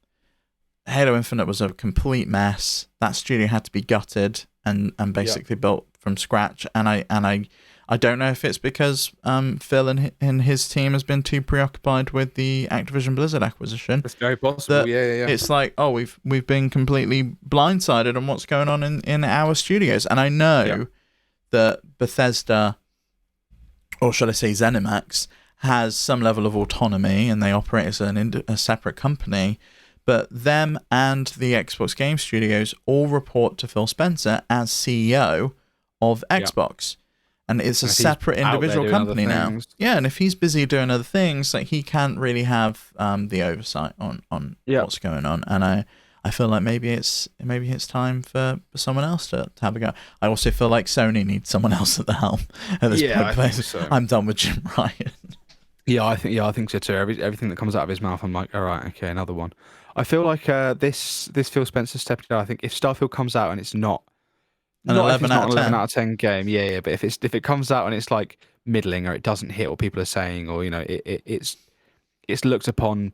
Halo Infinite was a complete mess. That studio had to be gutted and basically built from scratch. And I don't know if it's because Phil and his team has been too preoccupied with the Activision Blizzard acquisition. It's very possible. Yeah. It's we've been completely blindsided on what's going on in our studios. And I know that Bethesda, or should I say ZeniMax, has some level of autonomy and they operate as a separate company. But them and the Xbox Game Studios all report to Phil Spencer as CEO of Xbox. And it's a separate individual company now. Yeah, and if he's busy doing other things, he can't really have the oversight on what's going on. And I feel like maybe it's time for someone else to have a go. I also feel like Sony needs someone else at the helm at this point. I think so. I'm done with Jim Ryan. I think so too. Everything that comes out of his mouth, I'm like, all right, okay, another one. I feel like this Phil Spencer stepping down. I think if Starfield comes out and it's not an 11 out of 10 game, but if it comes out and it's middling, or it doesn't hit what people are saying, or it's looked upon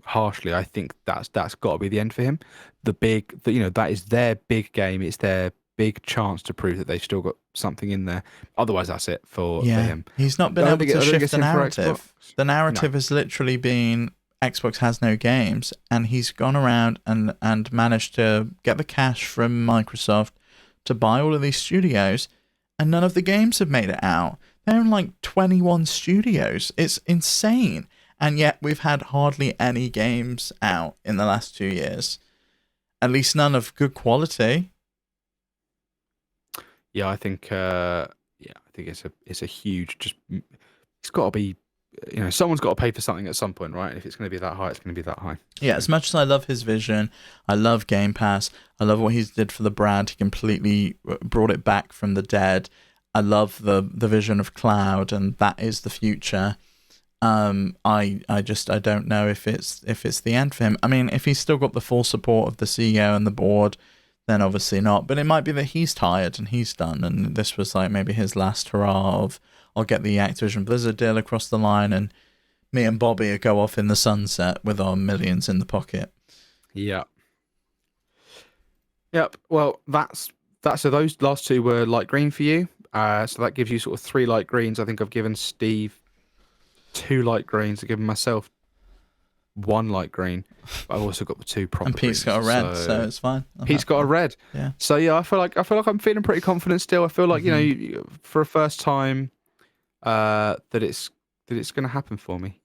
harshly, I think that's got to be the end for him. That is their big game. It's their big chance to prove that they've still got something in there. Otherwise, that's it for him. He's not been able to shift the narrative. The narrative has literally been Xbox has no games, and he's gone around and managed to get the cash from Microsoft to buy all of these studios, and none of the games have made it out. They're in 21 studios. It's insane. And yet we've had hardly any games out in the last 2 years. At least none of good quality. Yeah, I think it's a huge, it's got to be, someone's got to pay for something at some point, right? If it's going to be that high, it's going to be that high. Yeah, as much as I love his vision, I love Game Pass, I love what he did for the brand, he completely brought it back from the dead. I love the vision of cloud, and that is the future. I don't know if it's the end for him. I mean, if he's still got the full support of the CEO and the board, then obviously not. But it might be that he's tired and he's done, and this was maybe his last hurrah of, I'll get the Activision Blizzard deal across the line, and me and Bobby will go off in the sunset with our millions in the pocket. Yeah. Yep. Well, that's that. So those last two were light green for you. So that gives you sort of 3 light greens. I think I've given Steve 2 light greens. I've given myself 1 light green. But I've also got the 2 proper. And Pete's got a red, so it's fine. Pete's got a red. Yeah. So yeah, I feel like I'm feeling pretty confident still. I feel like for a first time, that it's going to happen for me.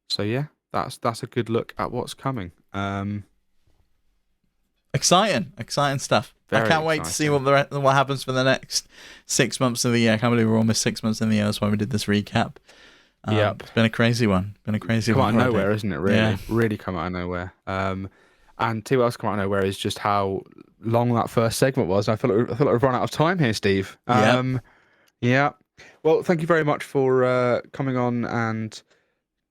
So yeah, that's a good look at what's coming. Exciting stuff. I can't wait to see what happens for the next 6 months of the year. I can't believe we're almost 6 months in the year. That's why we did this recap. It's been a crazy one. Come out of nowhere, isn't it? Really, really come out of nowhere. And too, what else come out of nowhere is just how long that first segment was. I feel like we've run out of time here, Steve. Yeah. Well, thank you very much for coming on and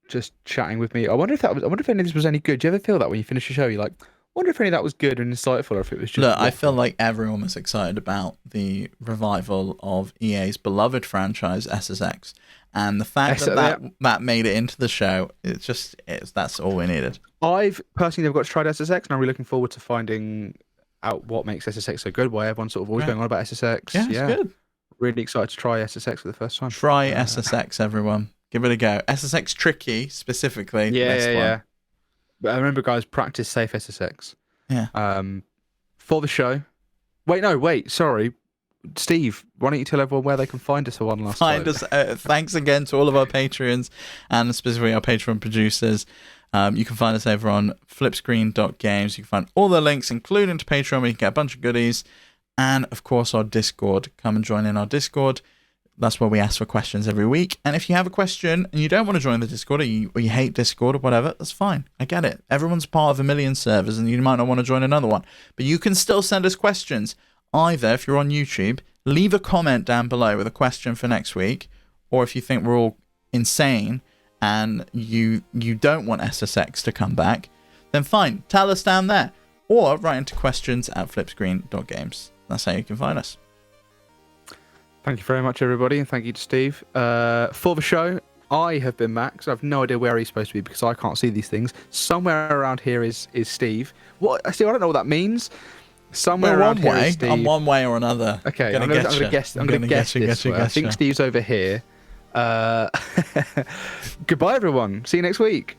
just chatting with me. I wonder if any of this was any good. Do you ever feel that when you finish a show, you're like, I wonder if any of that was good and insightful, or if it was just... Look, I feel like everyone was excited about the revival of EA's beloved franchise, SSX. And the fact that made it into the show, that's all we needed. I've personally never got to try SSX, and I'm really looking forward to finding out what makes SSX so good, why everyone's sort of always going on about SSX. Yeah, it's good. Really excited to try SSX for the first time. Try SSX, everyone. Give it a go. SSX Tricky, specifically. Yeah. But remember, guys, practice safe SSX. Yeah. For the show. Sorry. Steve, why don't you tell everyone where they can find us for one last time? Thanks again to all of our Patreons and specifically our Patreon producers. You can find us over on FlipScreen.games. You can find all the links, including to Patreon, where you can get a bunch of goodies. And, of course, our Discord. Come and join in our Discord. That's where we ask for questions every week. And if you have a question and you don't want to join the Discord, or you hate Discord or whatever, that's fine. I get it. Everyone's part of a million servers and you might not want to join another one. But you can still send us questions. Either, if you're on YouTube, leave a comment down below with a question for next week. Or if you think we're all insane and you don't want SSX to come back, then fine. Tell us down there. Or write into questions@flipscreen.games. That's how you can find us. Thank you very much, everybody, and thank you to Steve. For the show, I have been Max. I have no idea where he's supposed to be because I can't see these things. Somewhere around here is Steve. What? I don't know what that means. Somewhere around here is Steve. I'm one way or another. Okay, I'm going to guess. I'm going to guess this way. I think Steve's over here. Goodbye, everyone. See you next week.